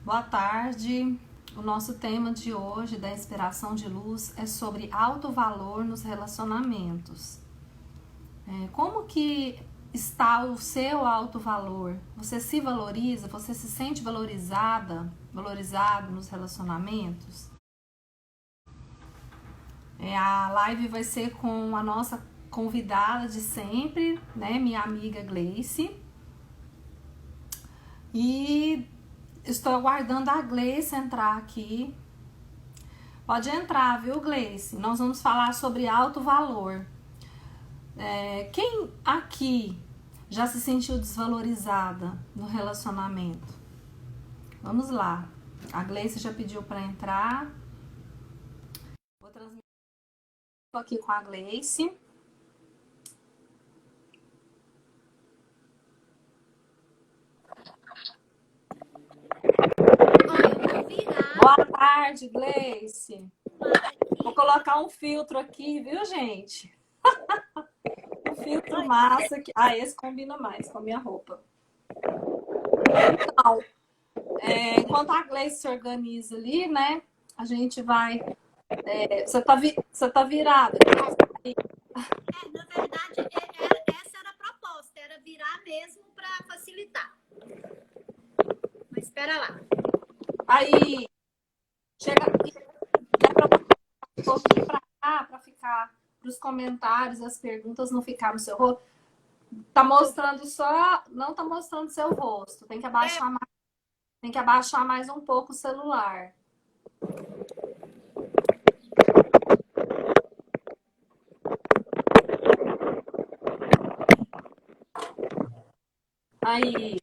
Boa tarde. O nosso tema de hoje, da Inspiração de Luz, é sobre alto valor nos relacionamentos. Como que está o seu alto valor? Você se valoriza? Você se sente valorizado nos relacionamentos? A live vai ser com a nossa convidada de sempre, né? Minha amiga Gleice. E estou aguardando a Gleice entrar aqui. Pode entrar, viu, Gleice? Nós vamos falar sobre alto valor. Quem aqui já se sentiu desvalorizada no relacionamento? Vamos lá. A Gleice já pediu para entrar. Vou transmitir aqui com a Gleice. Boa tarde, Gleice. Vou colocar um filtro aqui, viu, gente? Um filtro massa. Aqui. Esse combina mais com a minha roupa. Então, enquanto a Gleice se organiza ali, né? A gente vai... Você tá virada. Na verdade, essa era a proposta. Era virar mesmo para facilitar. Mas espera lá. Aí, chega aqui. Dá pra um pouquinho pra cá, pra ficar... Para os comentários, as perguntas não ficar no seu rosto. Tá mostrando só... Não tá mostrando seu rosto. Tem que abaixar mais um pouco o celular. Aí,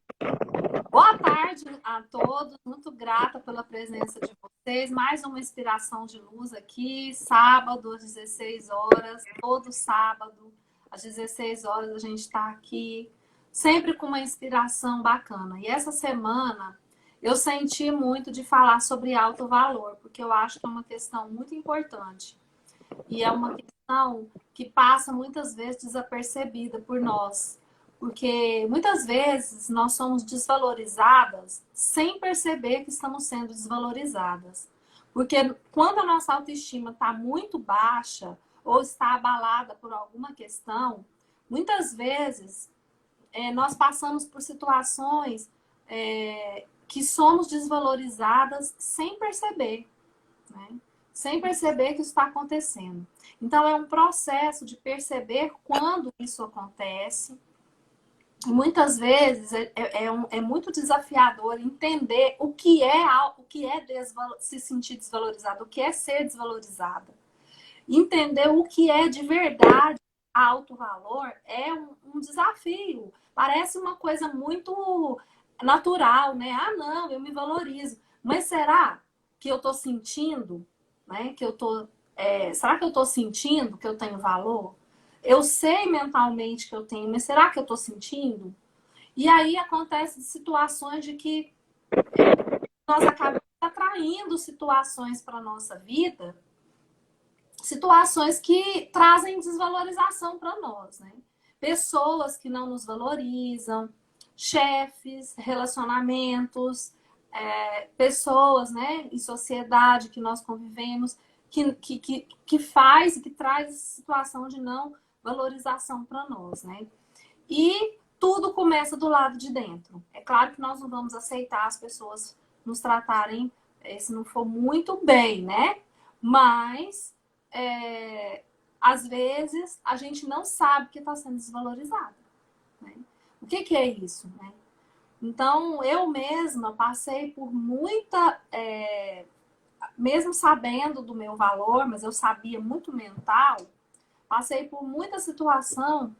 boa tarde a todos. Muito grata pela presença de vocês. Mais uma inspiração de luz aqui. Sábado, às 16 horas. Todo sábado, às 16 horas, a gente está aqui. Sempre com uma inspiração bacana. E essa semana, eu senti muito de falar sobre alto valor, porque eu acho que é uma questão muito importante. E é uma questão que passa muitas vezes desapercebida por nós. Porque muitas vezes nós somos desvalorizadas sem perceber que estamos sendo desvalorizadas. Porque quando a nossa autoestima está muito baixa ou está abalada por alguma questão, muitas vezes nós passamos por situações que somos desvalorizadas sem perceber, né? Sem perceber que isso está acontecendo. Então, é um processo de perceber quando isso acontece. E muitas vezes é muito desafiador entender o que é se sentir desvalorizado, o que é ser desvalorizada. Entender o que é de verdade alto valor é um desafio. Parece uma coisa muito natural, né? Não, eu me valorizo. Mas será que eu estou sentindo, né? Será que eu estou sentindo que eu tenho valor? Eu sei mentalmente que eu tenho, mas será que eu estou sentindo? E aí acontecem situações de que nós acabamos atraindo situações para a nossa vida, situações que trazem desvalorização para nós, né? Pessoas que não nos valorizam, chefes, relacionamentos, pessoas, né, em sociedade que nós convivemos, que faz e que traz essa situação de não valorização para nós, né? E tudo começa do lado de dentro. É claro que nós não vamos aceitar as pessoas nos tratarem, se não for muito bem, né? Mas, às vezes, a gente não sabe que está sendo desvalorizado, né? O que é isso, né? Então, eu mesma passei por muita... mesmo sabendo do meu valor, mas eu sabia muito mental, passei por muita situação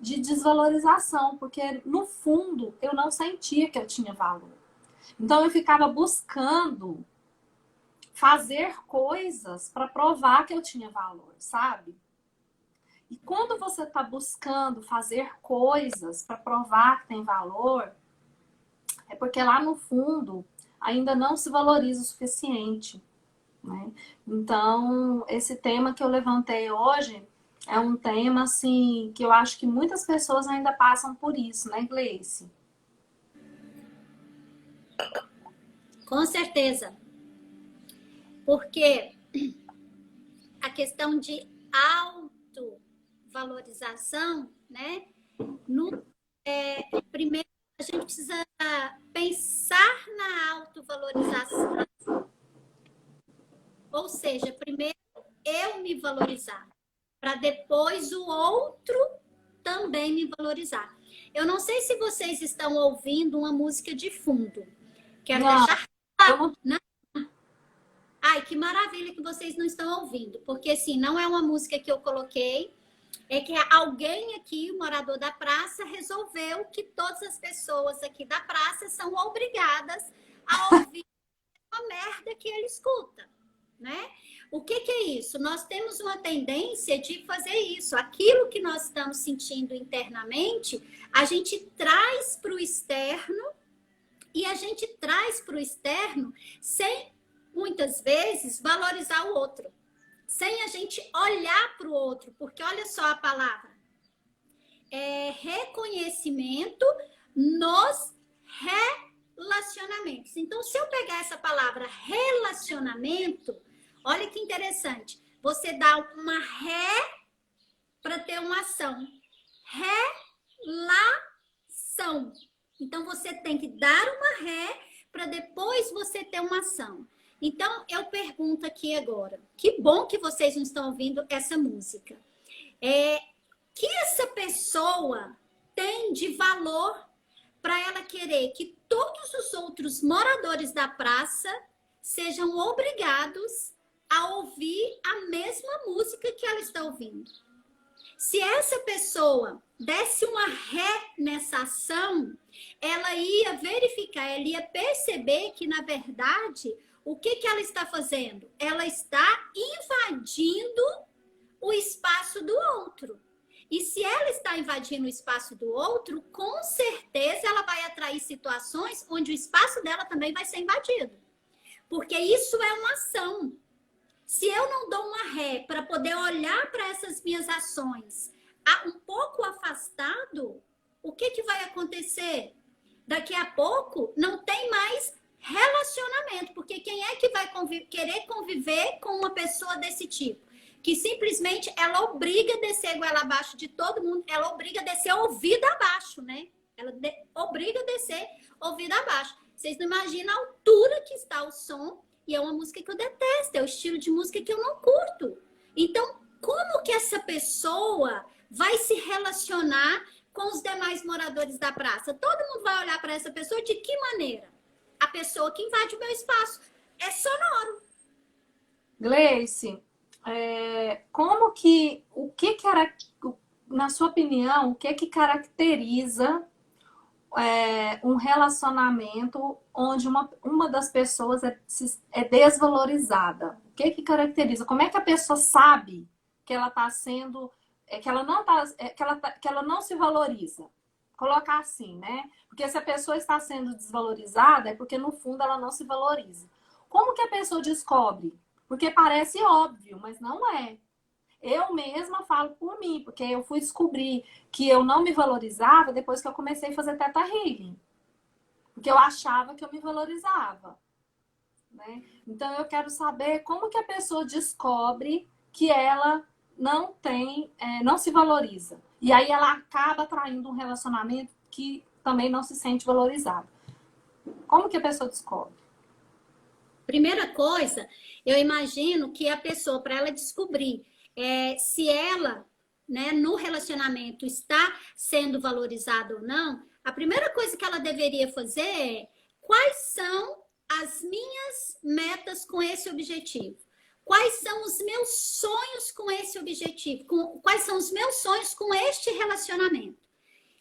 de desvalorização, porque no fundo eu não sentia que eu tinha valor. Então eu ficava buscando fazer coisas para provar que eu tinha valor, sabe? E quando você está buscando fazer coisas para provar que tem valor, é porque lá no fundo ainda não se valoriza o suficiente, né? Então, esse tema que eu levantei hoje é um tema, assim, que eu acho que muitas pessoas ainda passam por isso, né, Gleice? Com certeza. Porque a questão de autovalorização, né? Primeiro, a gente precisa pensar na autovalorização. Ou seja, primeiro eu me valorizar, para depois o outro também me valorizar. Eu não sei se vocês estão ouvindo uma música de fundo. Quero deixar claro. Ai, que maravilha que vocês não estão ouvindo, porque assim, não é uma música que eu coloquei, é que alguém aqui, o morador da praça, resolveu que todas as pessoas aqui da praça são obrigadas a ouvir a merda que ele escuta, né? O que é isso? Nós temos uma tendência de fazer isso. Aquilo que nós estamos sentindo internamente, a gente traz para o externo, e a gente traz para o externo sem, muitas vezes, valorizar o outro. Sem a gente olhar para o outro. Porque olha só a palavra. É reconhecimento nos relacionamentos. Então, se eu pegar essa palavra relacionamento, olha que interessante. Você dá uma ré para ter uma ação. Relação. Então, você tem que dar uma ré para depois você ter uma ação. Então, eu pergunto aqui agora. Que bom que vocês não estão ouvindo essa música. Que essa pessoa tem de valor para ela querer que todos os outros moradores da praça sejam obrigados a ouvir a mesma música que ela está ouvindo. Se essa pessoa desse uma ré nessa ação, ela ia verificar, ela ia perceber que, na verdade, o que ela está fazendo? Ela está invadindo o espaço do outro. E se ela está invadindo o espaço do outro, com certeza ela vai atrair situações onde o espaço dela também vai ser invadido. Porque isso é uma ação. Se eu não dou uma ré para poder olhar para essas minhas ações um pouco afastado, o que vai acontecer? Daqui a pouco não tem mais relacionamento, porque quem é que vai querer conviver com uma pessoa desse tipo? Que simplesmente ela obriga a descer goela abaixo de todo mundo, ela obriga a descer ouvido abaixo, né? Ela obriga a descer ouvido abaixo. Vocês não imaginam a altura que está o som, e é uma música que eu detesto, é o estilo de música que eu não curto. Então, como que essa pessoa vai se relacionar com os demais moradores da praça? Todo mundo vai olhar para essa pessoa de que maneira? A pessoa que invade o meu espaço. É sonoro. Gleice, na sua opinião, o que caracteriza um relacionamento onde uma das pessoas é desvalorizada? O que caracteriza? Como é que a pessoa sabe que ela está sendo... que ela não se valoriza? Colocar assim, né? Porque se a pessoa está sendo desvalorizada, é porque no fundo ela não se valoriza. Como que a pessoa descobre? Porque parece óbvio, mas não é. Eu mesma falo por mim, porque eu fui descobrir que eu não me valorizava depois que eu comecei a fazer Theta Healing. Porque eu achava que eu me valorizava, né? Então eu quero saber como que a pessoa descobre que ela não se valoriza. E aí ela acaba atraindo um relacionamento que também não se sente valorizado. Como que a pessoa descobre? Primeira coisa, eu imagino que a pessoa, para ela descobrir se ela, né, no relacionamento está sendo valorizada ou não, a primeira coisa que ela deveria fazer é: quais são as minhas metas com esse objetivo? Quais são os meus sonhos com esse objetivo? Quais são os meus sonhos com este relacionamento?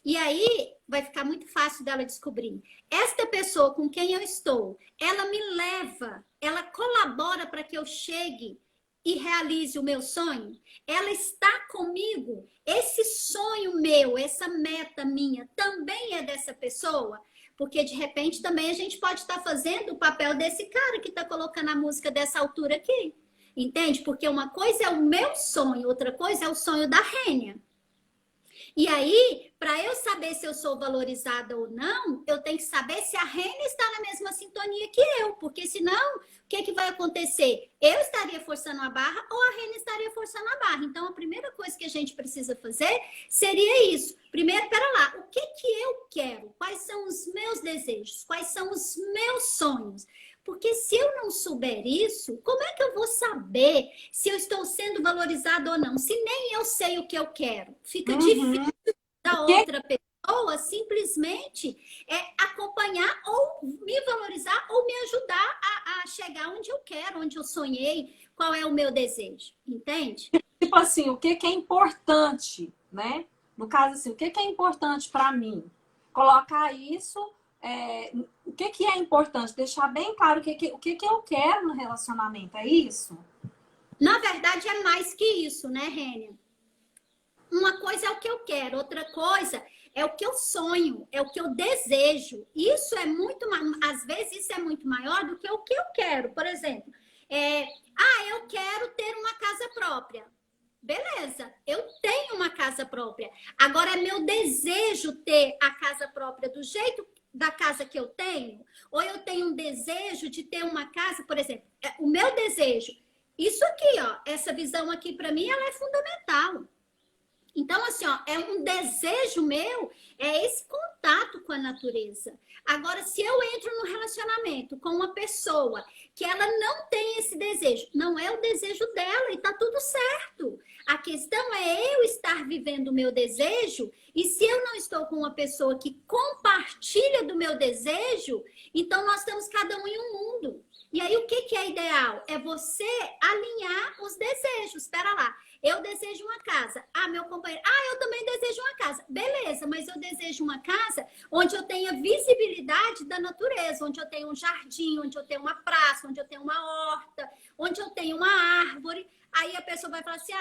E aí vai ficar muito fácil dela descobrir. Esta pessoa com quem eu estou, ela me leva, ela colabora para que eu chegue e realize o meu sonho? Ela está comigo? Esse sonho meu, essa meta minha, também é dessa pessoa? Porque, de repente, também a gente pode estar fazendo o papel desse cara que está colocando a música dessa altura aqui. Entende? Porque uma coisa é o meu sonho, outra coisa é o sonho da Rênia. E aí, para eu saber se eu sou valorizada ou não, eu tenho que saber se a Rênia está na mesma sintonia que eu, porque Porque senão, o que, que vai acontecer? Eu estaria forçando a barra ou a Reni estaria forçando a barra. Então, a primeira coisa que a gente precisa fazer seria isso. Primeiro, pera lá, o que, que eu quero? Quais são os meus desejos? Quais são os meus sonhos? Porque se eu não souber isso, como é que eu vou saber se eu estou sendo valorizado ou não? Se nem eu sei o que eu quero. Fica difícil da outra pessoa simplesmente acompanhar ou me valorizar ou me ajudar a chegar onde eu quero, onde eu sonhei, qual é o meu desejo. Entende? Tipo assim, o que, que é importante, né? No caso, assim, o que, que é importante para mim? Colocar isso... o que, que é importante? Deixar bem claro o que, que eu quero no relacionamento, é isso? Na verdade, é mais que isso, né, Rênia? Uma coisa é o que eu quero, outra coisa é o que eu sonho, é o que eu desejo. Isso é muito, às vezes, isso é muito maior do que o que eu quero. Por exemplo, eu quero ter uma casa própria. Beleza, eu tenho uma casa própria. Agora, é meu desejo ter a casa própria do jeito da casa que eu tenho? Ou eu tenho um desejo de ter uma casa, por exemplo, o meu desejo. Isso aqui, ó, essa visão aqui para mim, ela é fundamental. Então, assim, ó, é um desejo meu, é esse contato com a natureza. Agora, se eu entro num relacionamento com uma pessoa que ela não tem esse desejo, não é o desejo dela e tá tudo certo. A questão é eu estar vivendo o meu desejo, e se eu não estou com uma pessoa que compartilha do meu desejo, então nós estamos cada um em um mundo. E aí, o que é ideal? É você alinhar os desejos. Espera lá. Eu desejo uma casa. Meu companheiro, eu também desejo uma casa. Beleza, mas eu desejo uma casa onde eu tenha visibilidade da natureza, onde eu tenho um jardim, onde eu tenho uma praça, onde eu tenho uma horta, onde eu tenho uma árvore. Aí a pessoa vai falar assim,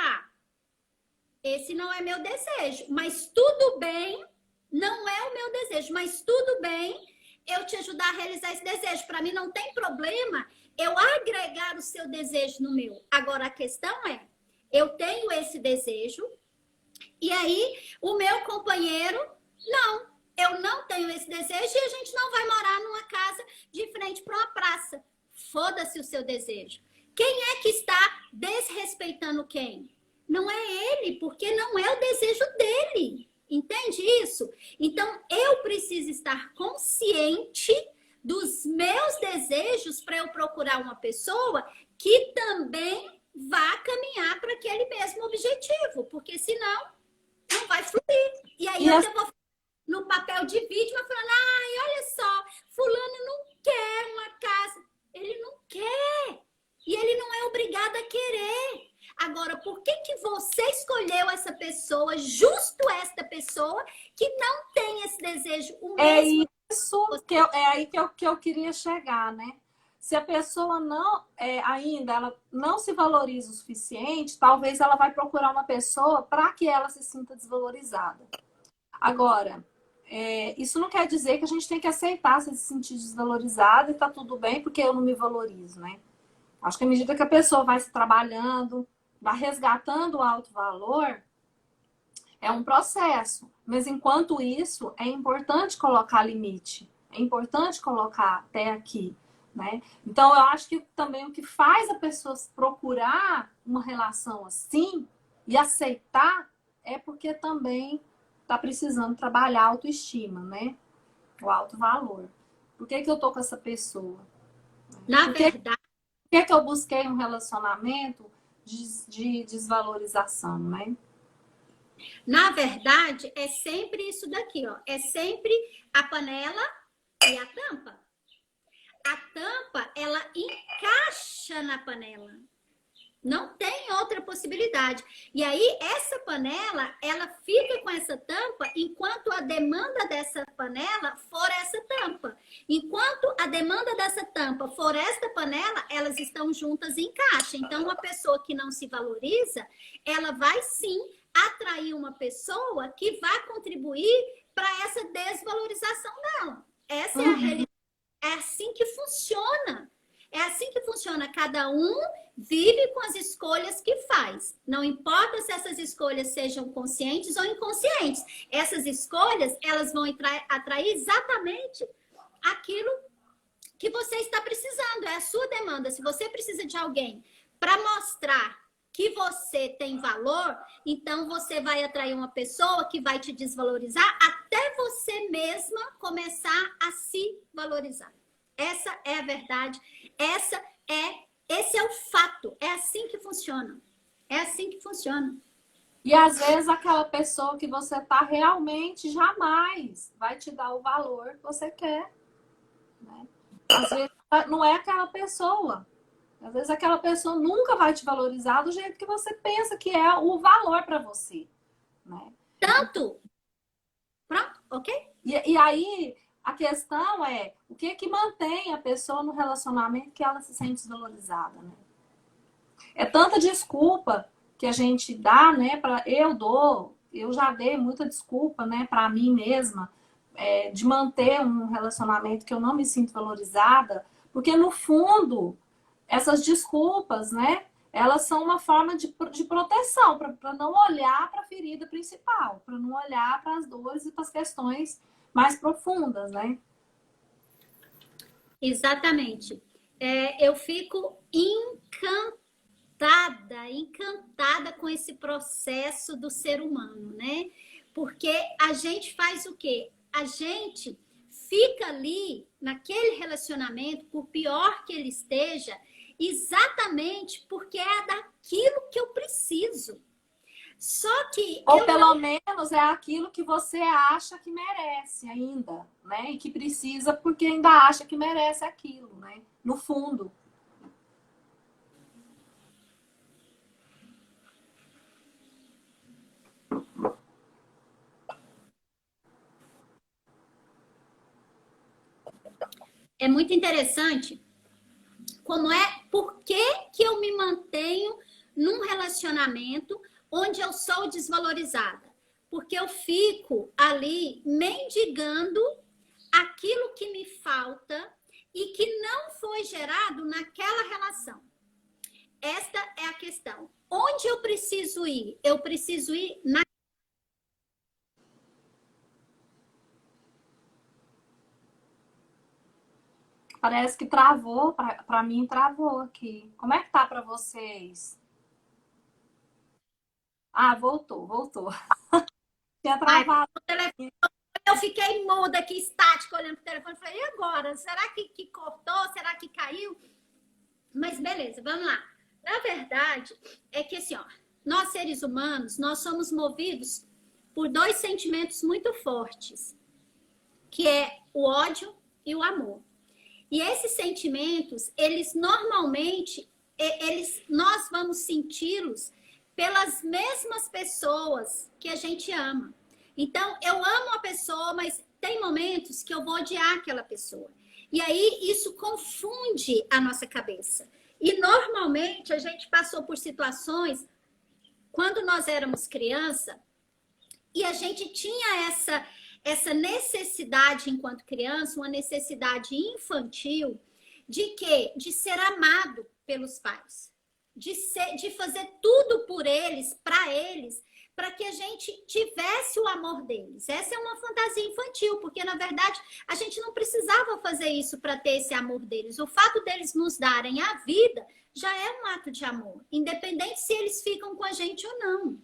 esse não é meu desejo, mas tudo bem, não é o meu desejo, mas tudo bem eu te ajudar a realizar esse desejo. Para mim não tem problema eu agregar o seu desejo no meu. Agora a questão é, eu tenho esse desejo, e aí o meu companheiro, não, eu não tenho esse desejo e a gente não vai morar numa casa de frente para uma praça. Foda-se o seu desejo. Quem é que está desrespeitando quem? Não é ele, porque não é o desejo dele. Entende isso? Então, eu preciso estar consciente dos meus desejos para eu procurar uma pessoa que também vá caminhar para aquele mesmo objetivo, porque senão não vai fluir. E aí eu vou no papel de vítima falando, olha só, fulano não quer uma casa. Ele não quer. E ele não é obrigado a querer. Agora, por que você escolheu essa pessoa, justo esta pessoa, que não tem esse desejo? É isso é aí que eu queria chegar, né? Se a pessoa não ainda ela não se valoriza o suficiente, talvez ela vai procurar uma pessoa para que ela se sinta desvalorizada. Agora, isso não quer dizer que a gente tem que aceitar se sentir desvalorizada e tá tudo bem porque eu não me valorizo, né? Acho que à medida que a pessoa vai se trabalhando, vai resgatando o alto valor, é um processo. Mas enquanto isso, é importante colocar limite. É importante colocar até aqui. Né? Então, eu acho que também o que faz a pessoa procurar uma relação assim e aceitar é porque também está precisando trabalhar a autoestima, né? O alto valor. Por que eu tô com essa pessoa? Por que eu busquei um relacionamento de desvalorização, né? Na verdade, é sempre isso daqui, ó. É sempre a panela e a tampa. A tampa, ela encaixa na panela. Não tem outra possibilidade. E aí, essa panela, ela fica com essa tampa enquanto a demanda dessa panela for essa tampa. Enquanto a demanda dessa tampa for esta panela, elas estão juntas em caixa. Então, uma pessoa que não se valoriza, ela vai sim atrair uma pessoa que vai contribuir para essa desvalorização dela. Essa é a realidade. É assim que funciona. É assim que funciona. Cada um vive com as escolhas que faz. Não importa se essas escolhas sejam conscientes ou inconscientes. Essas escolhas, elas vão atrair exatamente aquilo que você está precisando, é a sua demanda. Se você precisa de alguém para mostrar que você tem valor, então você vai atrair uma pessoa que vai te desvalorizar até você mesma começar a se valorizar. Essa é a verdade, esse é o fato, é assim que funciona. É assim que funciona. E às vezes aquela pessoa que você tá realmente jamais vai te dar o valor que você quer, né? Às vezes não é aquela pessoa. Às vezes aquela pessoa nunca vai te valorizar do jeito que você pensa que é o valor para você, né? Tanto. Pronto, ok? E aí a questão é o que que mantém a pessoa no relacionamento que ela se sente desvalorizada, né? É tanta desculpa que a gente dá, né? Eu já dei muita desculpa, né? Para mim mesma, de manter um relacionamento que eu não me sinto valorizada, porque no fundo essas desculpas, né? Elas são uma forma de proteção, para não olhar para a ferida principal, para não olhar para as dores e para as questões mais profundas, né? Exatamente. Eu fico encantada com esse processo do ser humano, né? Porque a gente faz o quê? A gente fica ali naquele relacionamento, por pior que ele esteja, exatamente porque é daquilo que eu preciso. Só que ou pelo menos é aquilo que você acha que merece ainda, né? E que precisa porque ainda acha que merece aquilo, né? No fundo. é muito interessante como por que eu me mantenho num relacionamento onde eu sou desvalorizada? Porque eu fico ali mendigando aquilo que me falta e que não foi gerado naquela relação. Esta é a questão. Onde eu preciso ir? Eu preciso ir na. Parece que travou, para mim travou aqui. Como é que tá para vocês? Ah, voltou. Tinha Ai, travado. eu fiquei muda aqui, estática, olhando pro telefone. Falei, e agora? Será que cortou? Será que caiu? Mas beleza, vamos lá. Na verdade, é que assim, ó, nós seres humanos, nós somos movidos por dois sentimentos muito fortes, que é o ódio e o amor. E esses sentimentos, eles normalmente, nós vamos senti-los pelas mesmas pessoas que a gente ama. Então, eu amo a pessoa, mas tem momentos que eu vou odiar aquela pessoa. E aí, isso confunde a nossa cabeça. E, normalmente, a gente passou por situações, quando nós éramos criança, e a gente tinha essa necessidade, enquanto criança, uma necessidade infantil, de quê? De ser amado pelos pais. De fazer tudo por eles, para que a gente tivesse o amor deles. Essa é uma fantasia infantil, porque na verdade a gente não precisava fazer isso para ter esse amor deles. O fato deles nos darem a vida já é um ato de amor, independente se eles ficam com a gente ou não.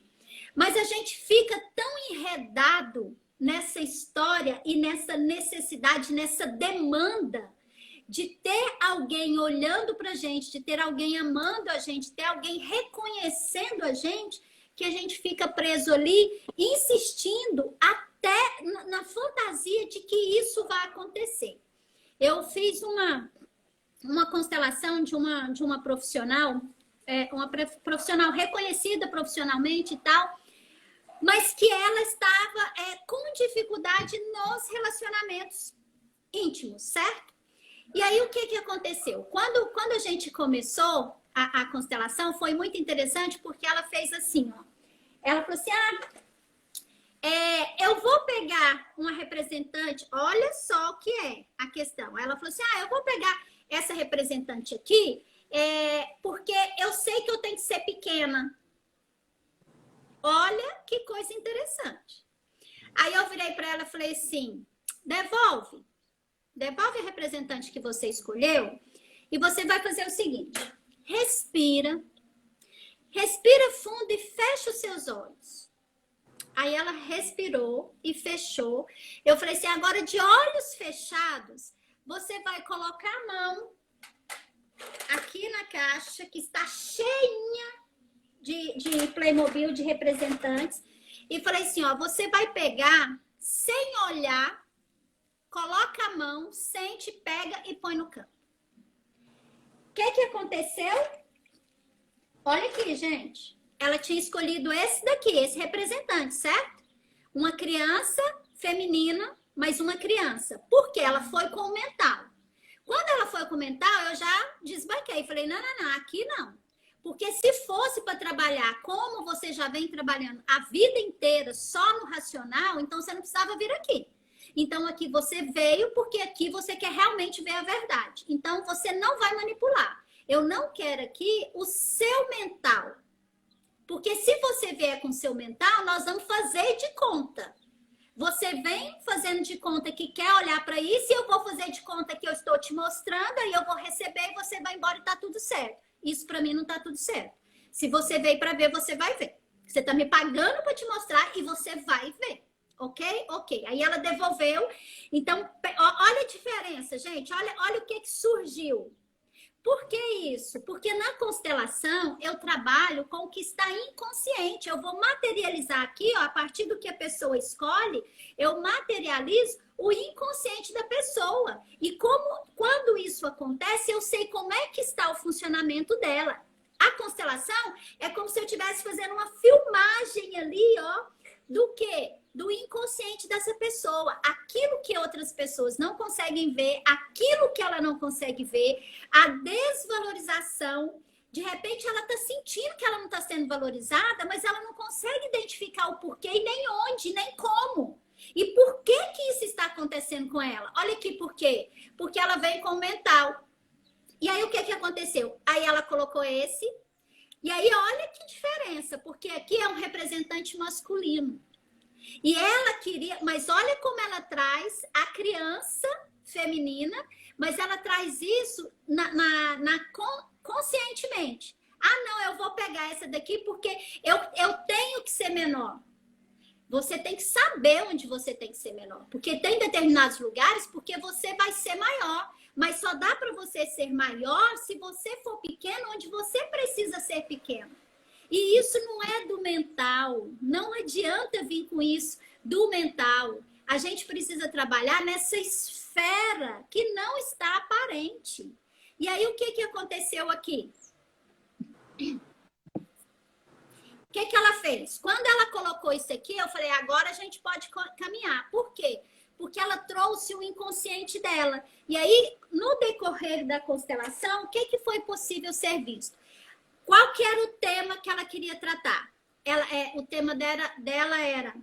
Mas a gente fica tão enredado nessa história e nessa necessidade, nessa demanda de ter alguém olhando para a gente, de ter alguém amando a gente, ter alguém reconhecendo a gente, que a gente fica preso ali, insistindo até na fantasia de que isso vai acontecer. Eu fiz uma constelação de uma profissional, uma profissional reconhecida profissionalmente e tal, mas que ela estava com dificuldade nos relacionamentos íntimos, certo? E aí, o que aconteceu? Quando a gente começou a constelação, foi muito interessante, porque ela fez assim, ó. Ela falou assim, eu vou pegar uma representante, olha só o que é a questão. Ela falou assim, eu vou pegar essa representante aqui, porque eu sei que eu tenho que ser pequena. Olha que coisa interessante. Aí eu virei para ela e falei assim, devolve. devolve a representante que você escolheu e você vai fazer o seguinte: respira, respira fundo e fecha os seus olhos. Aí ela respirou e fechou. Eu falei assim, agora de olhos fechados, você vai colocar a mão aqui na caixa que está cheinha de Playmobil, de representantes. E falei assim, ó, você vai pegar sem olhar, coloca a mão, sente, pega e põe no campo. O que aconteceu? Olha aqui, gente. Ela tinha escolhido esse daqui, esse representante, certo? Uma criança feminina, mas uma criança. Porque ela foi com o mental. Quando ela foi com o mental, eu já desbanquei. Falei, não, aqui não. Porque se fosse para trabalhar como você já vem trabalhando a vida inteira só no racional, então você não precisava vir aqui. Então aqui você veio porque aqui você quer realmente ver a verdade. Então você não vai manipular. Eu não quero aqui o seu mental. Porque se você vier com o seu mental, nós vamos fazer de conta. Você vem fazendo de conta que quer olhar para isso e eu vou fazer de conta que eu estou te mostrando, aí eu vou receber e você vai embora e tá tudo certo. Isso para mim não tá tudo certo. Se você veio para ver, você vai ver. Você tá me pagando para te mostrar e você vai ver. Ok? Ok. Aí ela devolveu. Então, olha a diferença, gente. Olha o que surgiu. Por que isso? Porque na constelação eu trabalho com o que está inconsciente. Eu vou materializar aqui, ó, a partir do que a pessoa escolhe, eu materializo o inconsciente da pessoa. E quando isso acontece, eu sei como é que está o funcionamento dela. A constelação é como se eu estivesse fazendo uma filmagem ali, ó, do quê? Do inconsciente dessa pessoa. Aquilo que outras pessoas não conseguem ver, aquilo que ela não consegue ver, a desvalorização. De repente, ela está sentindo que ela não está sendo valorizada, mas ela não consegue identificar o porquê e nem onde, nem como. E por que isso está acontecendo com ela? Olha aqui por quê. Porque ela vem com o mental. E aí, o que aconteceu? Aí ela colocou esse. E aí, olha que diferença, porque aqui é um representante masculino. E ela queria, mas olha como ela traz a criança feminina, mas ela traz isso conscientemente. Ah, não, eu vou pegar essa daqui porque eu tenho que ser menor. Você tem que saber onde você tem que ser menor. Porque tem determinados lugares porque você vai ser maior. Mas só dá para você ser maior se você for pequeno onde você precisa ser pequeno. E isso não é do mental. Não adianta vir com isso do mental. A gente precisa trabalhar nessa esfera que não está aparente. E aí, o que aconteceu aqui? O que ela fez? Quando ela colocou isso aqui, eu falei, agora a gente pode caminhar. Por quê? Porque ela trouxe o inconsciente dela. E aí, no decorrer da constelação, o que foi possível ser visto? Qual que era o tema que ela queria tratar? O tema dela era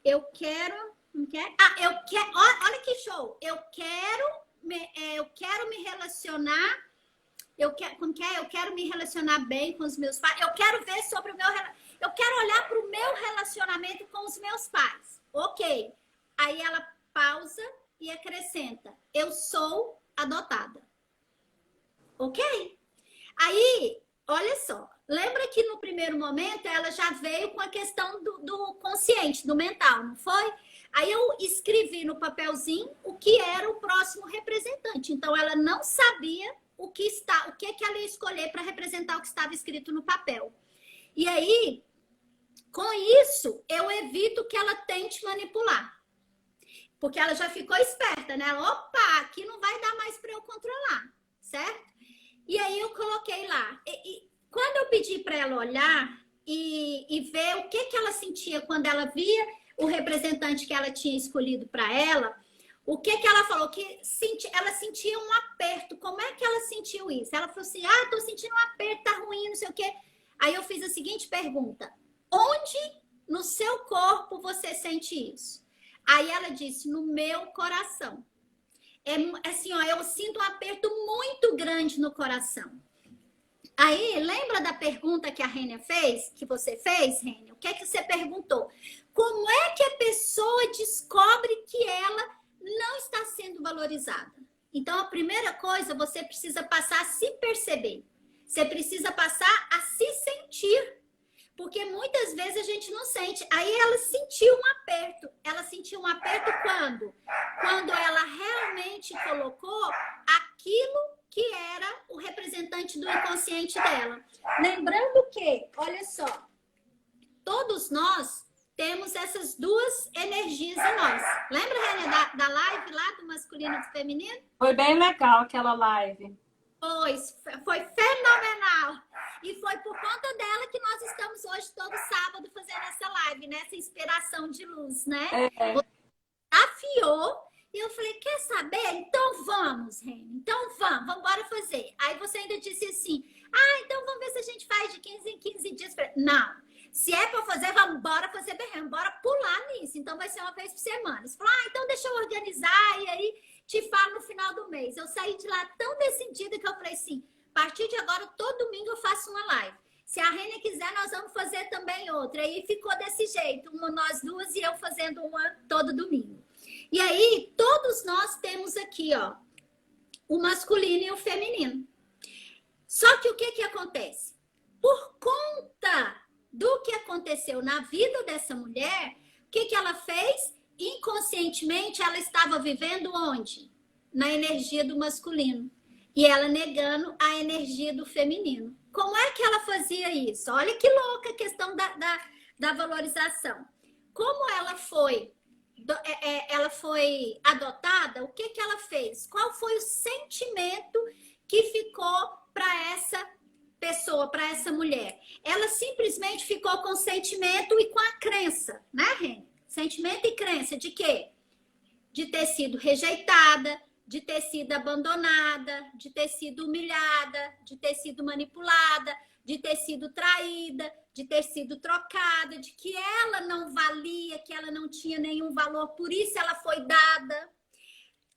eu quero... olha que show! Eu quero me relacionar... Eu quero me relacionar bem com os meus pais. Eu quero ver sobre o meu... Eu quero olhar para o meu relacionamento com os meus pais. Ok. Aí ela pausa e acrescenta. Eu sou adotada. Ok? Aí... Olha só, lembra que no primeiro momento ela já veio com a questão do consciente, do mental, não foi? Aí eu escrevi no papelzinho o que era o próximo representante. Então ela não sabia o que ela ia escolher para representar o que estava escrito no papel. E aí, com isso, eu evito que ela tente manipular. Porque ela já ficou esperta, né? Opa, aqui não vai dar mais para eu controlar, certo? E aí eu coloquei lá. E quando eu pedi para ela olhar e ver o que ela sentia quando ela via o representante que ela tinha escolhido para ela, o que ela falou? Que ela sentia um aperto. Como é que ela sentiu isso? Ela falou assim, tô sentindo um aperto, tá ruim, não sei o quê. Aí eu fiz a seguinte pergunta. Onde no seu corpo você sente isso? Aí ela disse, no meu coração. Assim, ó, eu sinto um aperto muito grande no coração. Aí, lembra da pergunta que a Rênia fez? Que você fez, Rênia? O que é que você perguntou? Como é que a pessoa descobre que ela não está sendo valorizada. Então, a primeira coisa, você precisa passar a se perceber. Você precisa passar a se sentir. Porque muitas vezes a gente não sente. Aí ela sentiu um aperto. Ela sentiu um aperto quando? Quando ela realmente colocou aquilo que era o representante do inconsciente dela. Lembrando que, olha só, todos nós temos essas duas energias em nós. Lembra, Rênia, da live lá do masculino e do feminino? Foi bem legal aquela live. Foi fenomenal. E foi por conta dela que nós estamos hoje, todo sábado, fazendo essa live, né? Essa inspiração de luz, né? Você afiou. E eu falei, quer saber? Então vamos, Rênia. Então vamos embora fazer. Aí você ainda disse assim, então vamos ver se a gente faz de 15 em 15 dias. Não. Se é para fazer, vamos embora fazer berrando, bora pular nisso. Então vai ser uma vez por semana. Você falou, então deixa eu organizar e aí te falo no final do mês. Eu saí de lá tão decidida que eu falei assim, a partir de agora, todo domingo eu faço uma live. Se a Rênia quiser, nós vamos fazer também outra. Aí ficou desse jeito, uma nós duas e eu fazendo uma todo domingo. E aí, todos nós temos aqui, ó, o masculino e o feminino. Só que o que acontece? Por conta do que aconteceu na vida dessa mulher, o que ela fez? Inconscientemente, ela estava vivendo onde? Na energia do masculino. E ela negando a energia do feminino. Como é que ela fazia isso? Olha que louca a questão da valorização. Como ela foi adotada, o que ela fez? Qual foi o sentimento que ficou para essa pessoa, para essa mulher? Ela simplesmente ficou com o sentimento e com a crença, né, Rênia? Sentimento e crença de quê? De ter sido rejeitada, de ter sido abandonada, de ter sido humilhada, de ter sido manipulada, de ter sido traída, de ter sido trocada, de que ela não valia, que ela não tinha nenhum valor, por isso ela foi dada.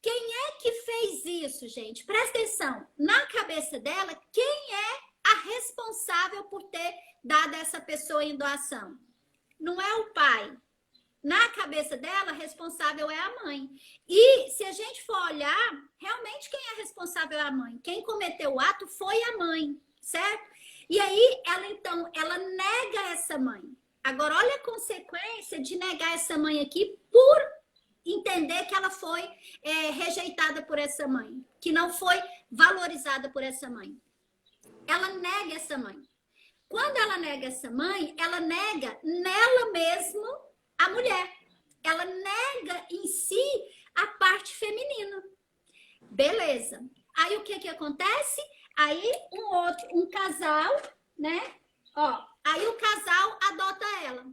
Quem é que fez isso, gente? Presta atenção. Na cabeça dela, quem é a responsável por ter dado essa pessoa em doação? Não é o pai. Na cabeça dela, responsável é a mãe. E se a gente for olhar, realmente quem é responsável é a mãe. Quem cometeu o ato foi a mãe, certo? E aí, ela nega essa mãe. Agora, olha a consequência de negar essa mãe aqui por entender que ela foi rejeitada por essa mãe, que não foi valorizada por essa mãe. Ela nega essa mãe. Quando ela nega essa mãe, ela nega nela mesma a mulher. Ela nega em si a parte feminina. Beleza. Aí o que acontece? Aí um casal, né? Aí o casal adota ela.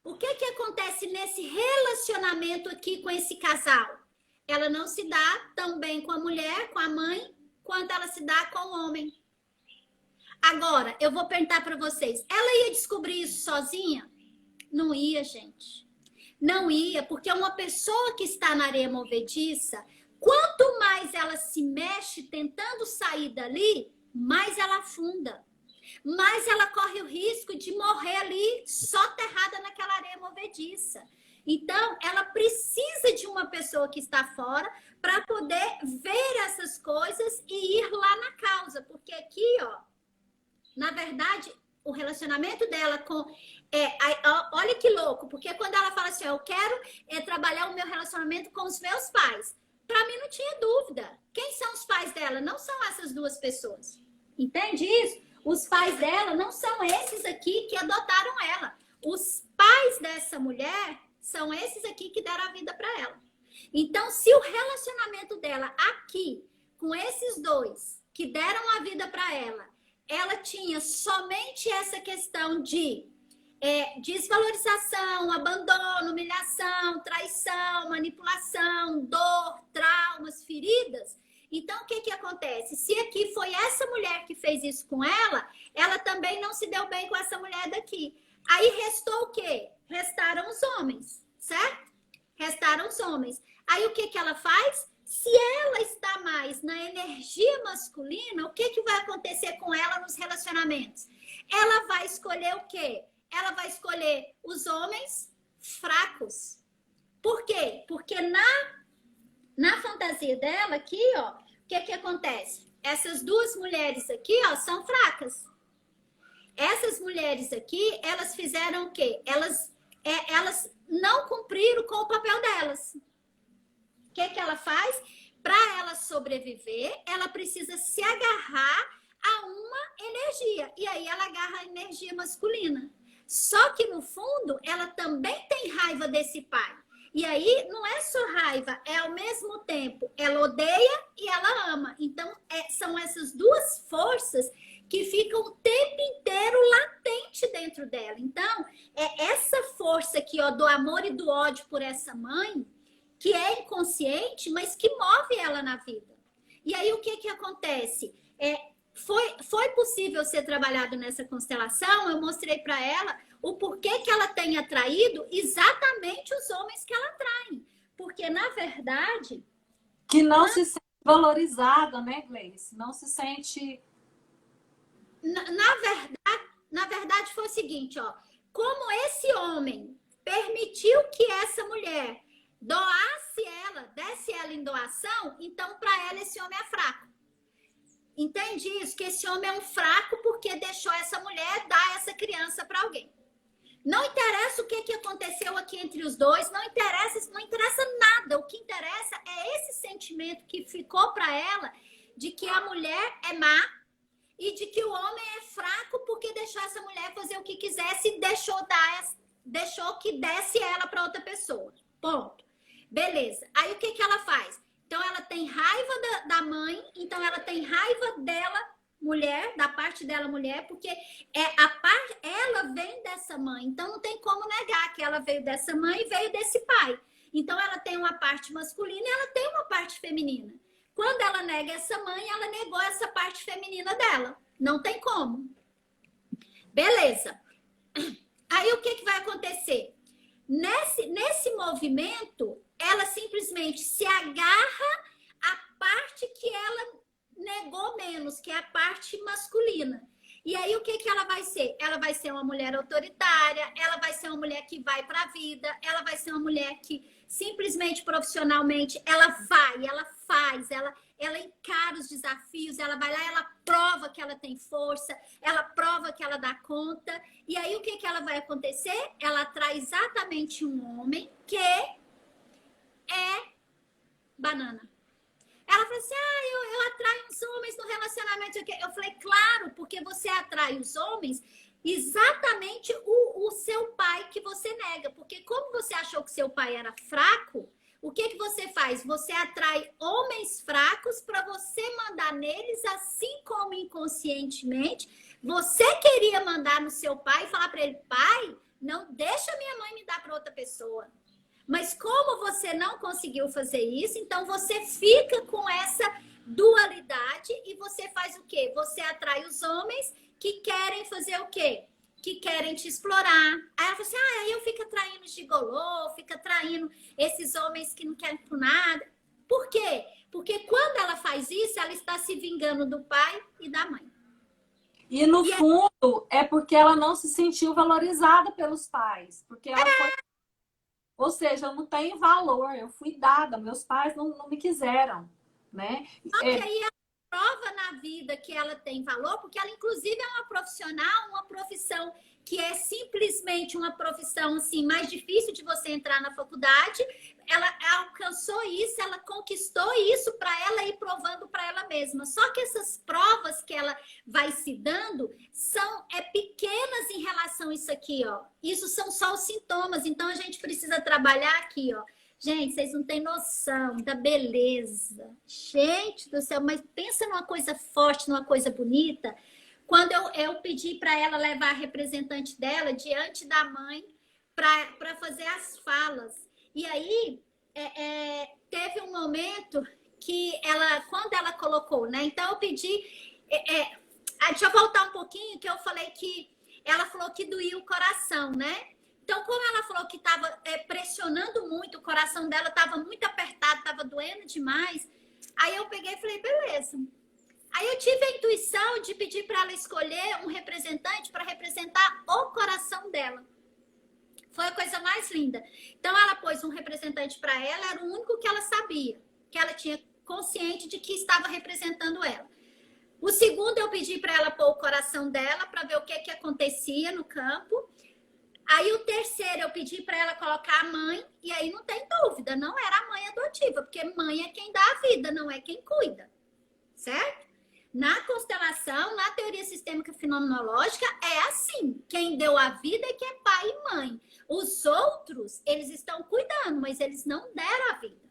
O que acontece nesse relacionamento aqui com esse casal? Ela não se dá tão bem com a mulher, com a mãe, quanto ela se dá com o homem. Agora, eu vou perguntar para vocês, ela ia descobrir isso sozinha? Não ia, gente. Não ia, porque uma pessoa que está na areia movediça, quanto mais ela se mexe tentando sair dali, mais ela afunda. Mais ela corre o risco de morrer ali soterrada naquela areia movediça. Então, ela precisa de uma pessoa que está fora para poder ver essas coisas e ir lá na causa. Porque aqui, na verdade, o relacionamento dela com... olha que louco, porque quando ela fala assim, eu quero trabalhar o meu relacionamento com os meus pais, para mim não tinha dúvida. Quem são os pais dela? Não são essas duas pessoas. Entende isso? Os pais dela não são esses aqui que adotaram ela. Os pais dessa mulher são esses aqui que deram a vida para ela. Então, se o relacionamento dela aqui, com esses dois que deram a vida para ela tinha somente essa questão de desvalorização, abandono, humilhação, traição, manipulação, dor, traumas, feridas. Então, o que acontece? Se aqui foi essa mulher que fez isso com ela também não se deu bem com essa mulher daqui. Aí restou o quê? Restaram os homens, certo? Restaram os homens. Aí o que ela faz? Se ela está mais na energia masculina, o que vai acontecer com ela nos relacionamentos? Ela vai escolher o quê? Ela vai escolher os homens fracos. Por quê? Porque Na fantasia dela aqui, ó, o que que acontece? Essas duas mulheres aqui, ó, são fracas. Essas mulheres aqui, elas fizeram o quê? Elas não cumpriram com o papel delas. O que que ela faz? Para ela sobreviver, ela precisa se agarrar a uma energia. E aí ela agarra a energia masculina. Só que no fundo, ela também tem raiva desse pai. E aí não é só raiva, é ao mesmo tempo, ela odeia e ela ama. Então, são essas duas forças que ficam o tempo inteiro latente dentro dela. Então, é essa força aqui, ó, do amor e do ódio por essa mãe, que é inconsciente, mas que move ela na vida. E aí, o que que acontece? Foi possível ser trabalhado nessa constelação, eu mostrei para ela o porquê que ela tem atraído exatamente os homens que ela atrai. Porque, na verdade... Que não se sente valorizada, né, Gleice? Não se sente... Na verdade, foi o seguinte, ó. Como esse homem permitiu que essa mulher doasse ela, desse ela em doação, então para ela esse homem é fraco. Entende isso? Que esse homem é um fraco porque deixou essa mulher dar essa criança para alguém. Não interessa o que aconteceu aqui entre os dois, não interessa nada. O que interessa é esse sentimento que ficou para ela de que a mulher é má e de que o homem é fraco porque deixou essa mulher fazer o que quisesse e deixou que desse ela para outra pessoa. Ponto. Beleza. Aí o que ela faz? Então ela tem raiva da mãe, então ela tem raiva dela, mulher, da parte dela, mulher, porque ela vem dessa mãe. Então não tem como negar que ela veio dessa mãe e veio desse pai. Então ela tem uma parte masculina e ela tem uma parte feminina. Quando ela nega essa mãe, ela negou essa parte feminina dela. Não tem como. Beleza. Aí o que vai acontecer? Nesse movimento, ela simplesmente se agarra à parte que ela negou menos, que é a parte masculina. E aí o que ela vai ser? Ela vai ser uma mulher autoritária, ela vai ser uma mulher que vai para a vida, ela vai ser uma mulher que simplesmente profissionalmente, ela faz, ela encara os desafios, ela vai lá, ela prova que ela tem força, ela prova que ela dá conta. E aí o que ela vai acontecer? Ela atrai exatamente um homem que é banana. Ela falou assim, eu atraio os homens no relacionamento. Eu falei, claro, porque você atrai os homens exatamente o seu pai que você nega. Porque como você achou que seu pai era fraco, o que você faz? Você atrai homens fracos para você mandar neles, assim como inconscientemente você queria mandar no seu pai e falar para ele, pai, não deixa minha mãe me dar para outra pessoa. Mas como você não conseguiu fazer isso, então você fica com essa dualidade e você faz o quê? Você atrai os homens que querem fazer o quê? Que querem te explorar. Aí ela fala assim, aí eu fico atraindo gigolô, fico atraindo esses homens que não querem por nada. Por quê? Porque quando ela faz isso, ela está se vingando do pai e da mãe. E no fundo, é porque ela não se sentiu valorizada pelos pais. Porque ela foi... Ou seja, eu não tenho valor, eu fui dada, meus pais não me quiseram, né? Só que aí ela prova na vida que ela tem valor, porque ela inclusive é uma profissional, uma profissão que é simplesmente uma profissão assim, mais difícil de você entrar na faculdade. Ela alcançou isso, ela conquistou isso para ela ir provando para ela mesma. Só que essas provas que ela vai se dando são pequenas em relação a isso aqui, ó. Isso são só os sintomas. Então a gente precisa trabalhar aqui, ó. Gente, vocês não têm noção da beleza. Gente do céu, mas pensa numa coisa forte, numa coisa bonita. Quando eu pedi para ela levar a representante dela diante da mãe para fazer as falas. E aí, teve um momento que ela, quando ela colocou, né? Então, eu pedi... deixa eu voltar um pouquinho, que eu falei que... Ela falou que doía o coração, né? Então, como ela falou que estava pressionando muito, o coração dela estava muito apertado, estava doendo demais. Aí eu peguei e falei, beleza. Aí eu tive a intuição de pedir para ela escolher um representante para representar o coração dela. Foi a coisa mais linda. Então, ela pôs um representante para ela, era o único que ela sabia. que ela tinha consciente de que estava representando ela. O segundo, eu pedi para ela pôr o coração dela para ver o que acontecia no campo. Aí o terceiro, eu pedi para ela colocar a mãe, e aí não tem dúvida, não era a mãe adotiva, porque mãe é quem dá a vida, não é quem cuida, certo? Na constelação, na teoria sistêmica fenomenológica, é assim, quem deu a vida é que é pai e mãe. Os outros, eles estão cuidando, mas eles não deram a vida.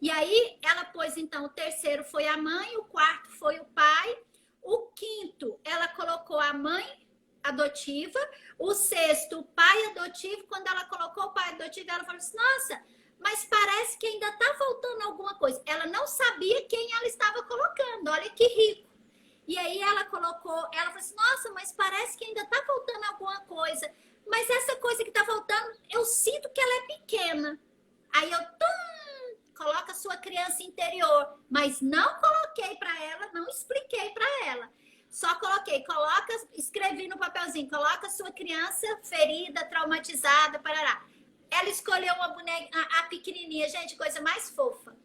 E aí, ela pôs, então, o terceiro foi a mãe, o quarto foi o pai, o quinto, ela colocou a mãe adotiva, o sexto, o pai adotivo. Quando ela colocou o pai adotivo, ela falou assim, nossa, mas parece que ainda tá faltando alguma coisa. Ela não sabia quem ela estava colocando, olha que rico. E aí ela colocou, ela falou assim, nossa, mas parece que ainda tá faltando alguma coisa. Mas essa coisa que tá faltando, eu sinto que ela é pequena. Aí eu, coloca a sua criança interior. Mas não coloquei para ela, não expliquei para ela. Só coloquei, escrevi no papelzinho, coloca a sua criança ferida, traumatizada, parará. Ela escolheu uma boneca, a pequenininha, gente, coisa mais fofa.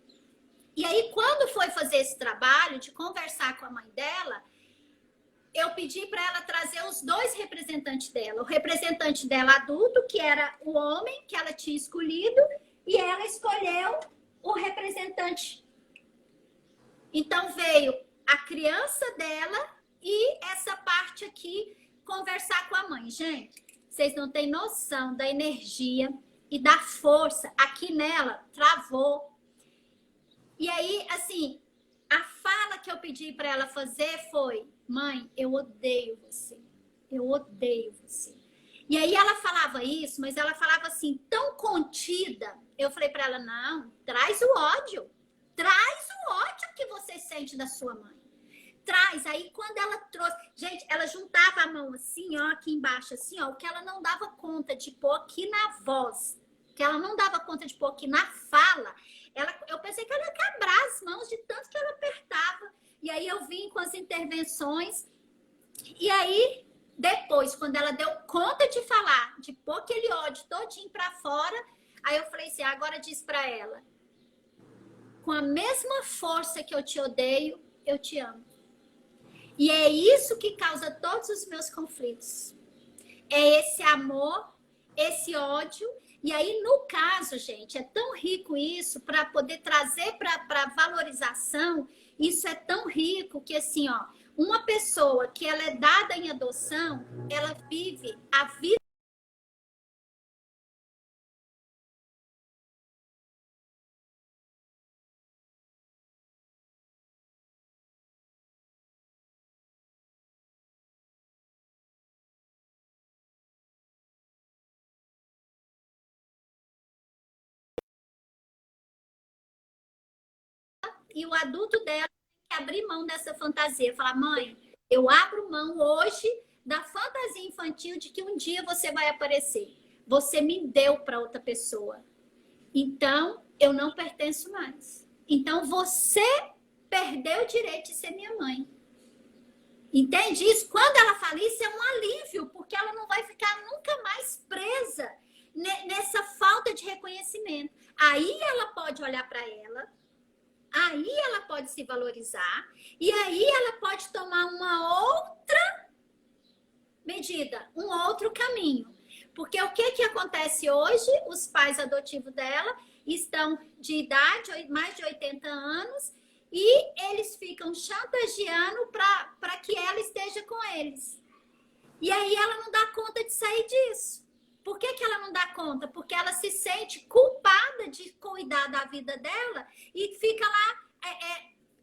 E aí, quando foi fazer esse trabalho de conversar com a mãe dela, eu pedi para ela trazer os dois representantes dela. O representante dela adulto, que era o homem que ela tinha escolhido, e ela escolheu o representante. Então, veio a criança dela e essa parte aqui, conversar com a mãe. Gente, vocês não têm noção da energia e da força. Aqui nela, travou. E aí, assim, a fala que eu pedi para ela fazer foi, mãe, eu odeio você. Eu odeio você. E aí ela falava isso, mas ela falava assim, tão contida. Eu falei para ela, não, traz o ódio. Traz o ódio que você sente da sua mãe. Traz. Aí quando ela trouxe... Gente, ela juntava a mão assim, ó, aqui embaixo, assim, ó, o que ela não dava conta de pôr aqui na voz, que ela não dava conta de pôr aqui na fala. Eu pensei que ela ia quebrar as mãos de tanto que ela apertava. E aí eu vim com as intervenções. E aí, depois, quando ela deu conta de falar, de pôr aquele ódio todinho pra fora, aí eu falei assim, agora diz pra ela, com a mesma força que eu te odeio, eu te amo. E é isso que causa todos os meus conflitos. É esse amor, esse ódio. E aí, no caso, gente, é tão rico isso para poder trazer para valorização. Isso é tão rico que, assim, ó, uma pessoa que ela é dada em adoção, ela vive a vida. E o adulto dela tem que abrir mão dessa fantasia. Falar, mãe, eu abro mão hoje da fantasia infantil de que um dia você vai aparecer. Você me deu para outra pessoa. Então, eu não pertenço mais. Então, você perdeu o direito de ser minha mãe. Entende isso? Quando ela fala isso, é um alívio, porque ela não vai ficar nunca mais presa nessa falta de reconhecimento. Aí ela pode olhar para ela, aí ela pode se valorizar, e aí ela pode tomar uma outra medida, um outro caminho. Porque o que acontece hoje? Os pais adotivos dela estão de idade, mais de 80 anos, e eles ficam chantageando para que ela esteja com eles. E aí ela não dá conta de sair disso. Por que ela não dá conta? Porque ela se sente culpada de cuidar da vida dela e fica lá,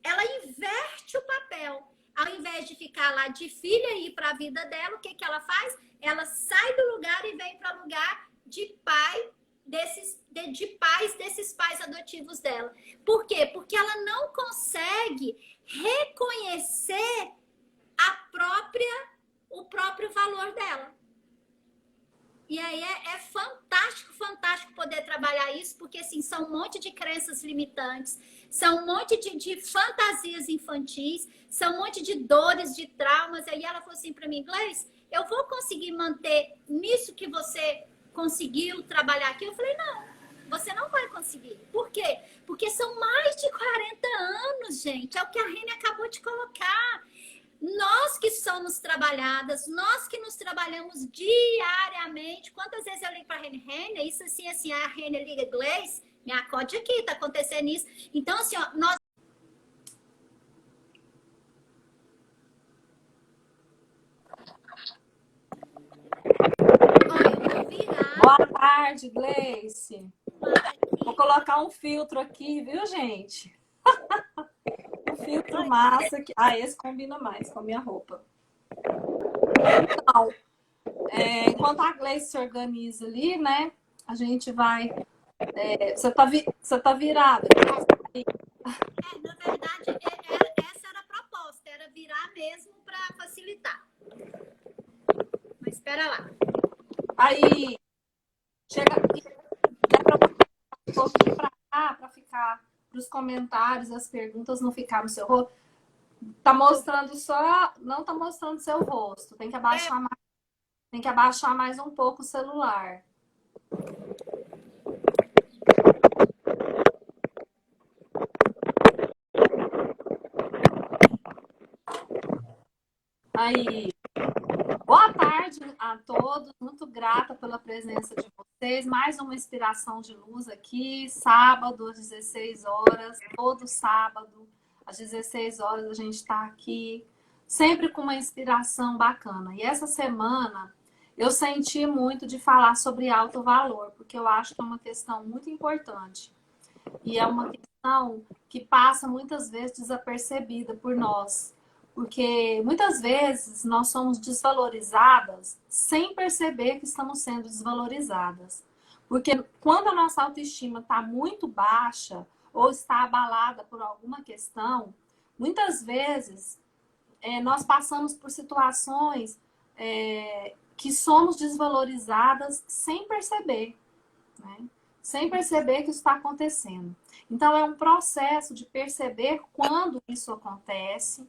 ela inverte o papel. Ao invés de ficar lá de filha e ir para a vida dela, o que ela faz? Ela sai do lugar e vem para o lugar de pai de pais desses pais adotivos dela. Por quê? Porque ela não consegue reconhecer o próprio valor dela. E aí é fantástico, fantástico poder trabalhar isso, porque assim, são um monte de crenças limitantes, são um monte de fantasias infantis, são um monte de dores, de traumas. Aí ela falou assim para mim, Gleice, eu vou conseguir manter nisso que você conseguiu trabalhar aqui? Eu falei, não. Você não vai conseguir. Por quê? Porque são mais de 40 anos, gente. É o que a Rene acabou de colocar. Nós que somos trabalhadas, nós que nos trabalhamos diariamente. Quantas vezes eu ligo para a Rene, isso assim, a Rene liga Gleice, me acode aqui, tá acontecendo isso. Então, assim, ó, nós... Boa tarde, Gleice. Vou colocar um filtro aqui, viu, gente? Um filtro massa. Esse combina mais com a minha roupa. Então, enquanto a Gleice se organiza ali, né? A gente vai... Você tá virada. Na verdade, essa era a proposta. Era virar mesmo para facilitar. Mas espera lá. Aí, chega aqui. Dá pra um pouquinho pra cá, pra ficar... Para os comentários, as perguntas não ficar no seu rosto. Tá mostrando só... Não tá mostrando seu rosto. Tem que abaixar mais. Tem que abaixar mais um pouco o celular. Aí, boa tarde a todos. Muito grata pela presença de vocês. Mais uma inspiração de luz aqui. Sábado, às 16 horas. Todo sábado, às 16 horas, a gente está aqui. Sempre com uma inspiração bacana. E essa semana... eu senti muito de falar sobre alto valor, porque eu acho que é uma questão muito importante. E é uma questão que passa muitas vezes desapercebida por nós. Porque muitas vezes nós somos desvalorizadas sem perceber que estamos sendo desvalorizadas. Porque quando a nossa autoestima está muito baixa ou está abalada por alguma questão, muitas vezes nós passamos por situações que somos desvalorizadas sem perceber, né? Sem perceber que isso está acontecendo. Então, é um processo de perceber quando isso acontece.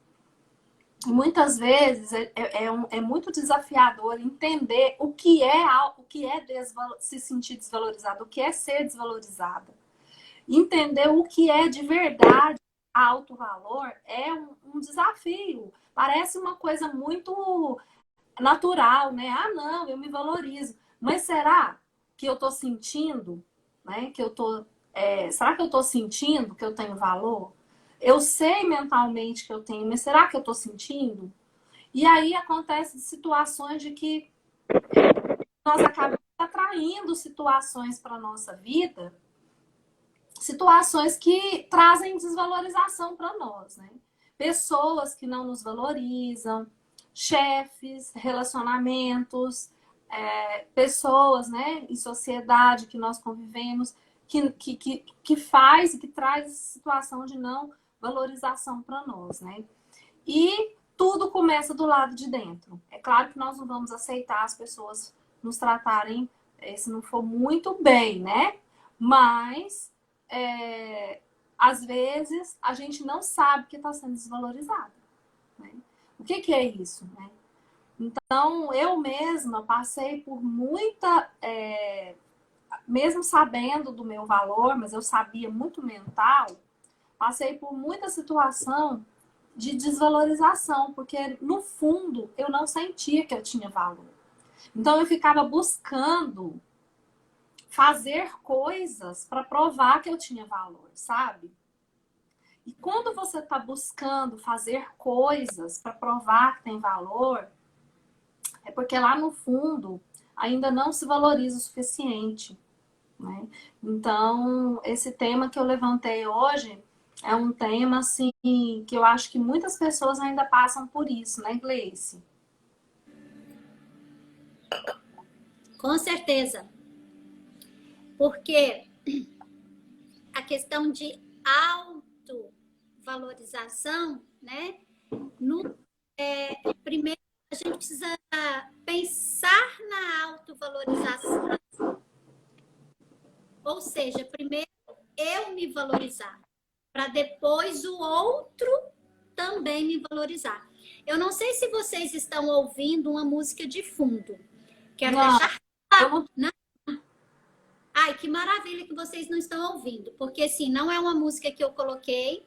E muitas vezes é muito desafiador entender o que é se sentir desvalorizado, o que é ser desvalorizada. Entender o que é de verdade alto valor é um desafio. Parece uma coisa muito natural, né? Ah, não, eu me valorizo. Mas será que eu estou sentindo, né? Será que eu estou sentindo que eu tenho valor? Eu sei mentalmente que eu tenho, mas será que eu estou sentindo? E aí acontecem situações de que nós acabamos atraindo situações para a nossa vida, situações que trazem desvalorização para nós, né? Pessoas que não nos valorizam, chefes, relacionamentos, pessoas, né, em sociedade que nós convivemos, que faz e que traz essa situação de não valorização para nós, né? E tudo começa do lado de dentro. É claro que nós não vamos aceitar as pessoas nos tratarem, se não for muito bem, né? Mas, às vezes, a gente não sabe que está sendo desvalorizado, né? O que é isso, né? Então, eu mesma passei por muita... mesmo sabendo do meu valor, mas eu sabia muito mental, passei por muita situação de desvalorização, porque, no fundo, eu não sentia que eu tinha valor. Então, eu ficava buscando fazer coisas para provar que eu tinha valor, sabe? E quando você está buscando fazer coisas para provar que tem valor, é porque lá no fundo ainda não se valoriza o suficiente, né? Então, esse tema que eu levantei hoje é um tema, assim, que eu acho que muitas pessoas ainda passam por isso, né, Gleice? Com certeza. Porque a questão de autovalorização, né? Primeiro, a gente precisa pensar na autovalorização. Ou seja, primeiro eu me valorizar, para depois o outro também me valorizar. Eu não sei se vocês estão ouvindo uma música de fundo. Quero deixar claro. Não. Ai, que maravilha que vocês não estão ouvindo, porque assim, não é uma música que eu coloquei,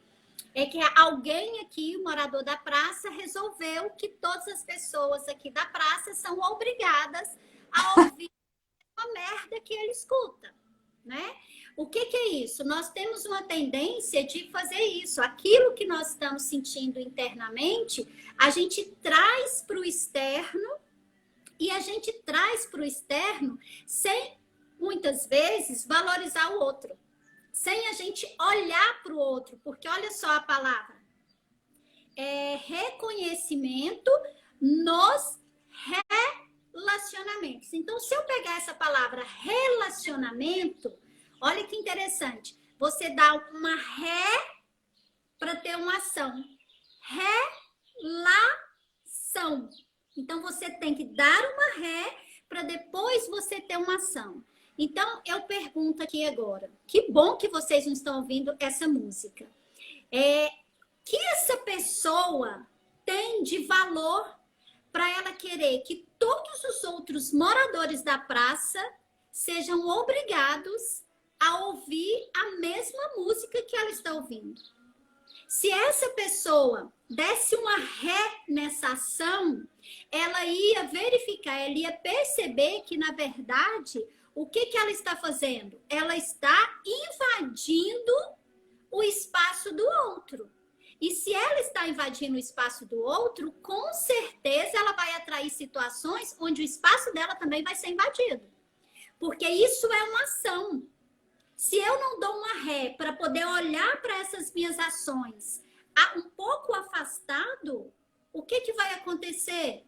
é que alguém aqui, o morador da praça, resolveu que todas as pessoas aqui da praça são obrigadas a ouvir a merda que ele escuta, né? O que é isso? Nós temos uma tendência de fazer isso. Aquilo que nós estamos sentindo internamente, a gente traz para o externo e a gente traz para o externo sem, muitas vezes, valorizar o outro. Sem a gente olhar para o outro. Porque olha só a palavra. É reconhecimento nos relacionamentos. Então, se eu pegar essa palavra relacionamento, olha que interessante. Você dá uma ré para ter uma ação. Relação. Então, você tem que dar uma ré para depois você ter uma ação. Então, eu pergunto aqui agora. Que bom que vocês não estão ouvindo essa música. Que essa pessoa tem de valor para ela querer que todos os outros moradores da praça sejam obrigados a ouvir a mesma música que ela está ouvindo. Se essa pessoa desse uma ré nessa ação, ela ia verificar, ela ia perceber que, na verdade, o que ela está fazendo? Ela está invadindo o espaço do outro. E se ela está invadindo o espaço do outro, com certeza ela vai atrair situações onde o espaço dela também vai ser invadido. Porque isso é uma ação. Se eu não dou uma ré para poder olhar para essas minhas ações um pouco afastado, o que vai acontecer?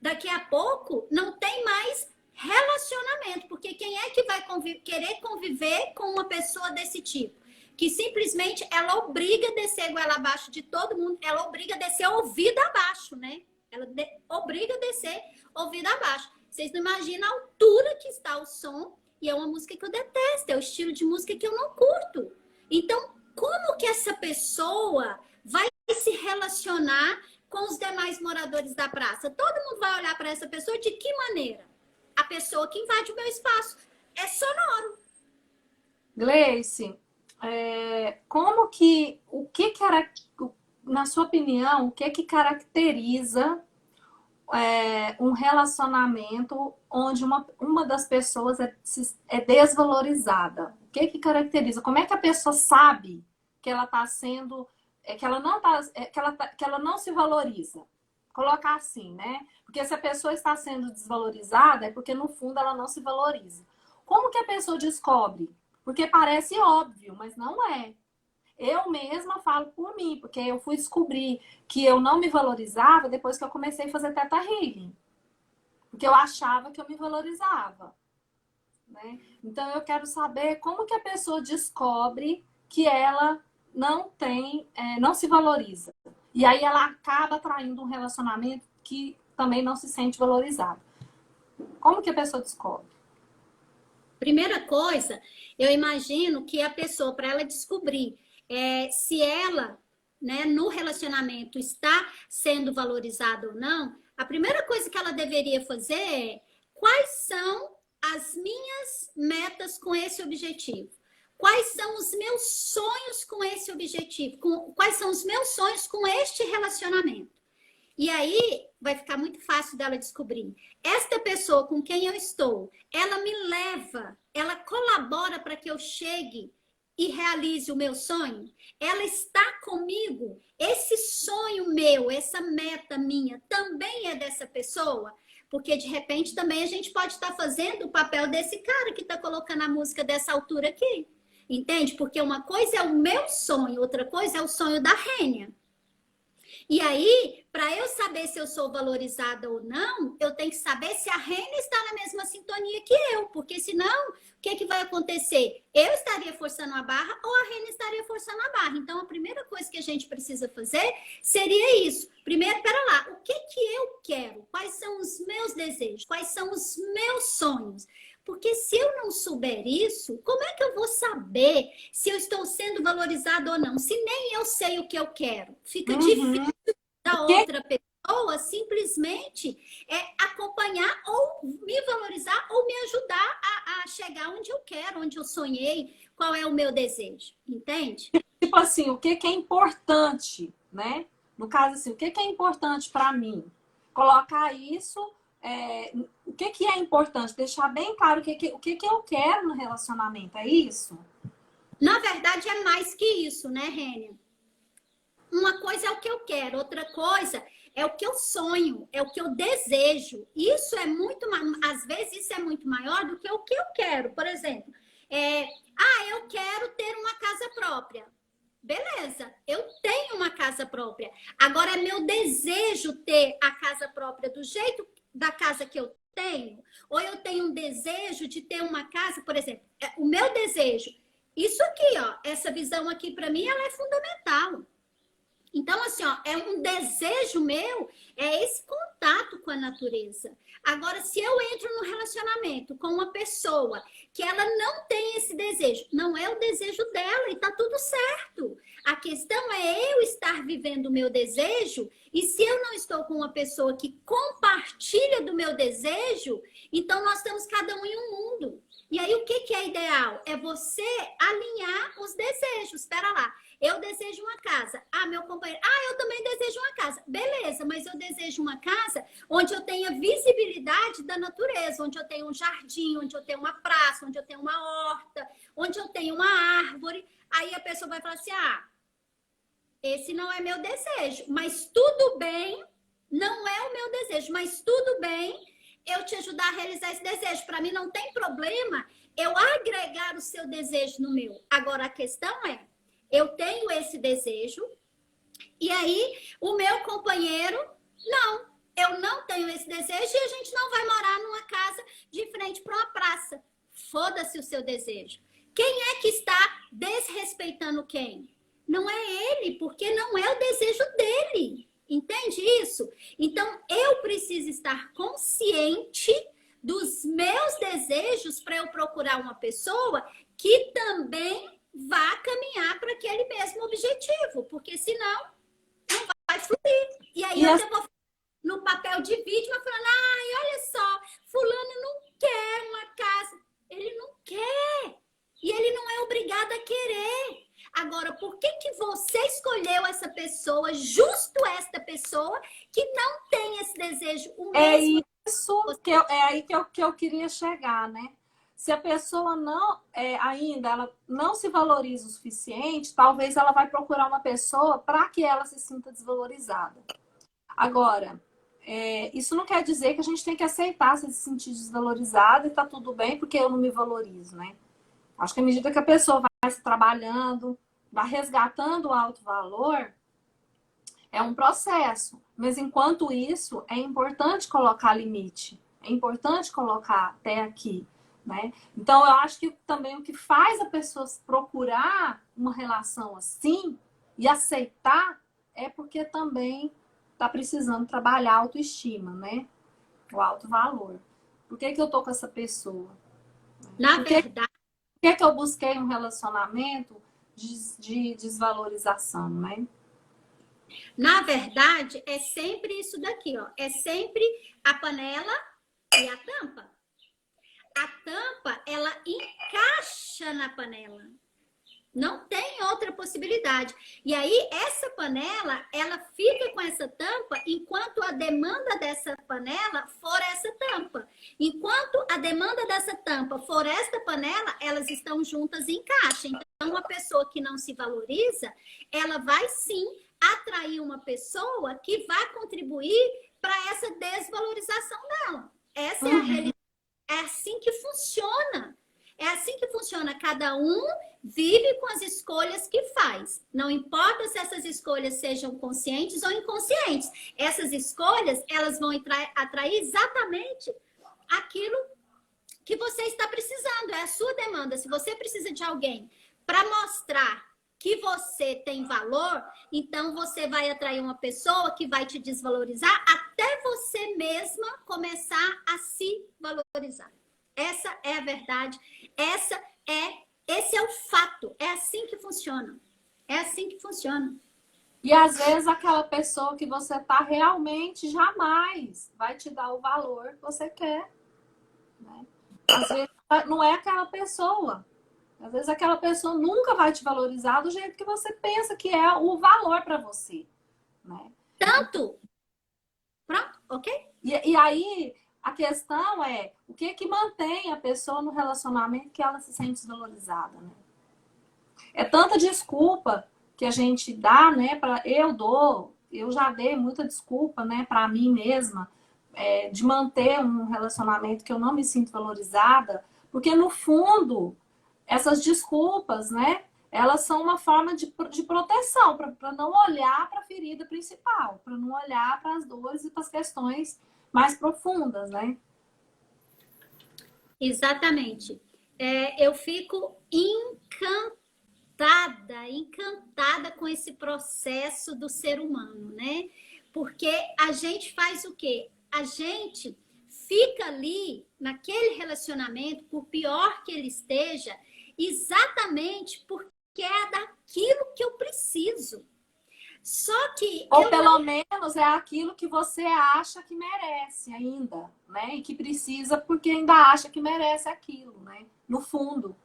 Daqui a pouco não tem mais relacionamento. Porque quem é que vai querer conviver com uma pessoa desse tipo? Que simplesmente ela obriga a descer goela abaixo de todo mundo, ela obriga a descer ouvido abaixo, né? Ela obriga a descer ouvido abaixo. Vocês não imaginam a altura que está o som, e é uma música que eu detesto, é o estilo de música que eu não curto. Então, como que essa pessoa vai se relacionar com os demais moradores da praça? Todo mundo vai olhar para essa pessoa de que maneira? A pessoa que invade o meu espaço. É sonoro. Gleice, na sua opinião, o que caracteriza um relacionamento onde uma das pessoas é desvalorizada? O que caracteriza? Como é que a pessoa sabe que ela está sendo, que ela não se valoriza? Colocar assim, né? Porque se a pessoa está sendo desvalorizada, é porque no fundo ela não se valoriza. Como que a pessoa descobre? Porque parece óbvio, mas não é. Eu mesma falo por mim, porque eu fui descobrir que eu não me valorizava depois que eu comecei a fazer Theta Healing. Porque eu achava que eu me valorizava, né? Então eu quero saber como que a pessoa descobre que ela não se valoriza. E aí ela acaba atraindo um relacionamento que também não se sente valorizado. Como que a pessoa descobre? Primeira coisa, eu imagino que a pessoa, para ela descobrir se ela, né, no relacionamento está sendo valorizada ou não, a primeira coisa que ela deveria fazer é: quais são as minhas metas com esse objetivo? Quais são os meus sonhos com esse objetivo? Quais são os meus sonhos com este relacionamento? E aí vai ficar muito fácil dela descobrir. Esta pessoa com quem eu estou, ela me leva, ela colabora para que eu chegue e realize o meu sonho? Ela está comigo? Esse sonho meu, essa meta minha, também é dessa pessoa? Porque de repente também a gente pode estar fazendo o papel desse cara que está colocando a música dessa altura aqui. Entende? Porque uma coisa é o meu sonho, outra coisa é o sonho da Rênia. E aí, para eu saber se eu sou valorizada ou não, eu tenho que saber se a Rênia está na mesma sintonia que eu. Porque senão, o que vai acontecer? Eu estaria forçando a barra ou a Rênia estaria forçando a barra. Então, a primeira coisa que a gente precisa fazer seria isso. Primeiro, pera lá, o que eu quero? Quais são os meus desejos? Quais são os meus sonhos? Porque se eu não souber isso, como é que eu vou saber se eu estou sendo valorizada ou não? Se nem eu sei o que eu quero. Fica difícil da outra pessoa simplesmente acompanhar ou me valorizar ou me ajudar a chegar onde eu quero, onde eu sonhei, qual é o meu desejo, entende? Tipo assim, o que que é importante, né? No caso assim, o que que é importante para mim? Colocar isso, o que que é importante? Deixar bem claro o que que eu quero no relacionamento, é isso? Na verdade, é mais que isso, né, Rênia? Uma coisa é o que eu quero, outra coisa é o que eu sonho, é o que eu desejo. Isso é muito, às vezes, isso é muito maior do que o que eu quero. Por exemplo, eu quero ter uma casa própria. Beleza, eu tenho uma casa própria. Agora é meu desejo ter a casa própria do jeito da casa que eu tenho, ou eu tenho um desejo de ter uma casa, por exemplo, o meu desejo. Isso aqui, ó, essa visão aqui para mim, ela é fundamental. Então, assim, ó, é um desejo meu, é esse contato com a natureza. Agora, se eu entro num relacionamento com uma pessoa que ela não tem esse desejo, não é o desejo dela e tá tudo certo. A questão é eu estar vivendo o meu desejo, e se eu não estou com uma pessoa que compartilha do meu desejo, então nós estamos cada um em um mundo. E aí, o que é ideal? É você alinhar os desejos. Espera lá. Eu desejo uma casa. Meu companheiro, eu também desejo uma casa. Beleza, mas eu desejo uma casa onde eu tenha visibilidade da natureza, onde eu tenha um jardim, onde eu tenha uma praça, onde eu tenha uma horta, onde eu tenha uma árvore. Aí a pessoa vai falar assim, esse não é meu desejo, mas tudo bem, não é o meu desejo, mas tudo bem eu te ajudar a realizar esse desejo. Para mim não tem problema eu agregar o seu desejo no meu. Agora a questão é, eu tenho esse desejo, e aí o meu companheiro, não, eu não tenho esse desejo, e a gente não vai morar numa casa de frente para uma praça. Foda-se o seu desejo. Quem é que está desrespeitando quem? Não é ele, porque não é o desejo dele. Entende isso? Então, eu preciso estar consciente dos meus desejos para eu procurar uma pessoa que também vá caminhar para aquele mesmo objetivo, porque senão não vai fluir. E aí eu vou no papel de vítima falando, olha só, fulano não quer uma casa. Ele não quer. E ele não é obrigado a querer. Agora, por que você escolheu essa pessoa, justo esta pessoa, que não tem esse desejo, o mesmo? É aí que eu queria chegar, né? Se a pessoa não ela não se valoriza o suficiente, talvez ela vai procurar uma pessoa para que ela se sinta desvalorizada. Agora, isso não quer dizer que a gente tem que aceitar se sentir desvalorizada e tá tudo bem porque eu não me valorizo, né? Acho que à medida que a pessoa vai se trabalhando, vai resgatando o alto valor, é um processo. Mas enquanto isso, é importante colocar limite. É importante colocar até aqui. Né? Então, eu acho que também o que faz a pessoa procurar uma relação assim e aceitar é porque também está precisando trabalhar a autoestima, né? O alto valor. Por que eu tô com essa pessoa? Por que eu busquei um relacionamento de desvalorização, né? Na verdade, é sempre isso daqui, ó. É sempre a panela e a tampa. A tampa, ela encaixa na panela. Não tem outra possibilidade. E aí, essa panela, ela fica com essa tampa enquanto a demanda dessa panela for essa tampa. Enquanto a demanda dessa tampa for esta panela, elas estão juntas em caixa. Então, uma pessoa que não se valoriza, ela vai sim atrair uma pessoa que vai contribuir para essa desvalorização dela. Essa é a realidade. É assim que funciona. É assim que funciona. Cada um vive com as escolhas que faz. Não importa se essas escolhas sejam conscientes ou inconscientes. Essas escolhas, elas vão atrair exatamente aquilo que você está precisando. É a sua demanda. Se você precisa de alguém para mostrar que você tem valor, então você vai atrair uma pessoa que vai te desvalorizar até você mesma começar a se valorizar. Essa é a verdade, esse é o fato, é assim que funciona. É assim que funciona. E às vezes aquela pessoa que você tá realmente jamais vai te dar o valor que você quer, né? Às vezes não é aquela pessoa. Às vezes aquela pessoa nunca vai te valorizar do jeito que você pensa que é o valor para você, né? Tanto. Pronto, ok? E aí a questão é o que que mantém a pessoa no relacionamento que ela se sente desvalorizada, né? É tanta desculpa que a gente dá, né? Eu já dei muita desculpa, né, para mim mesma, de manter um relacionamento que eu não me sinto valorizada, porque no fundo essas desculpas, né? Elas são uma forma de proteção, para não olhar para a ferida principal, para não olhar para as dores e para as questões mais profundas, né? Exatamente. Eu fico encantada com esse processo do ser humano, né? Porque a gente faz o quê? A gente fica ali naquele relacionamento, por pior que ele esteja, exatamente porque é daquilo que eu preciso. Só que ou pelo menos é aquilo que você acha que merece ainda, né? E que precisa porque ainda acha que merece aquilo, né? No fundo.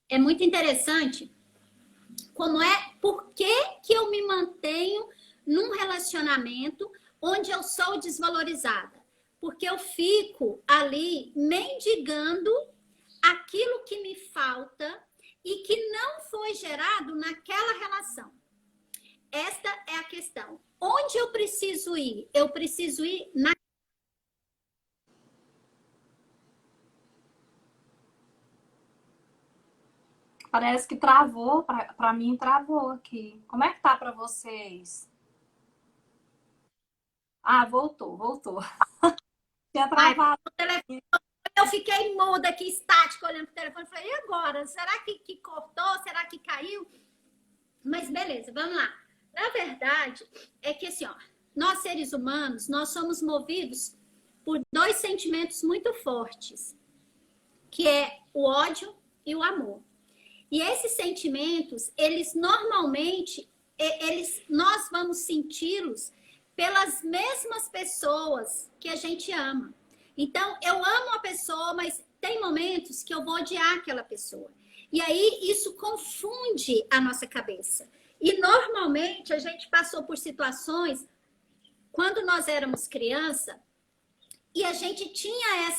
é muito interessante como por que eu me mantenho num relacionamento onde eu sou desvalorizada? Porque eu fico ali mendigando aquilo que me falta e que não foi gerado naquela relação. Esta é a questão. Onde eu preciso ir? Eu preciso ir na. Parece que travou, para mim travou aqui. Como é que tá para vocês? Ah, voltou. Tinha travado. Eu fiquei muda aqui, estática, olhando pro telefone. Falei, e agora? Será que cortou? Será que caiu? Mas beleza, vamos lá. Na verdade, é que assim, ó, nós seres humanos, nós somos movidos por dois sentimentos muito fortes, que é o ódio e o amor. E esses sentimentos, eles normalmente, nós vamos senti-los pelas mesmas pessoas que a gente ama. Então, eu amo a pessoa, mas tem momentos que eu vou odiar aquela pessoa. E aí, isso confunde a nossa cabeça. E, normalmente, a gente passou por situações, quando nós éramos criança, e a gente tinha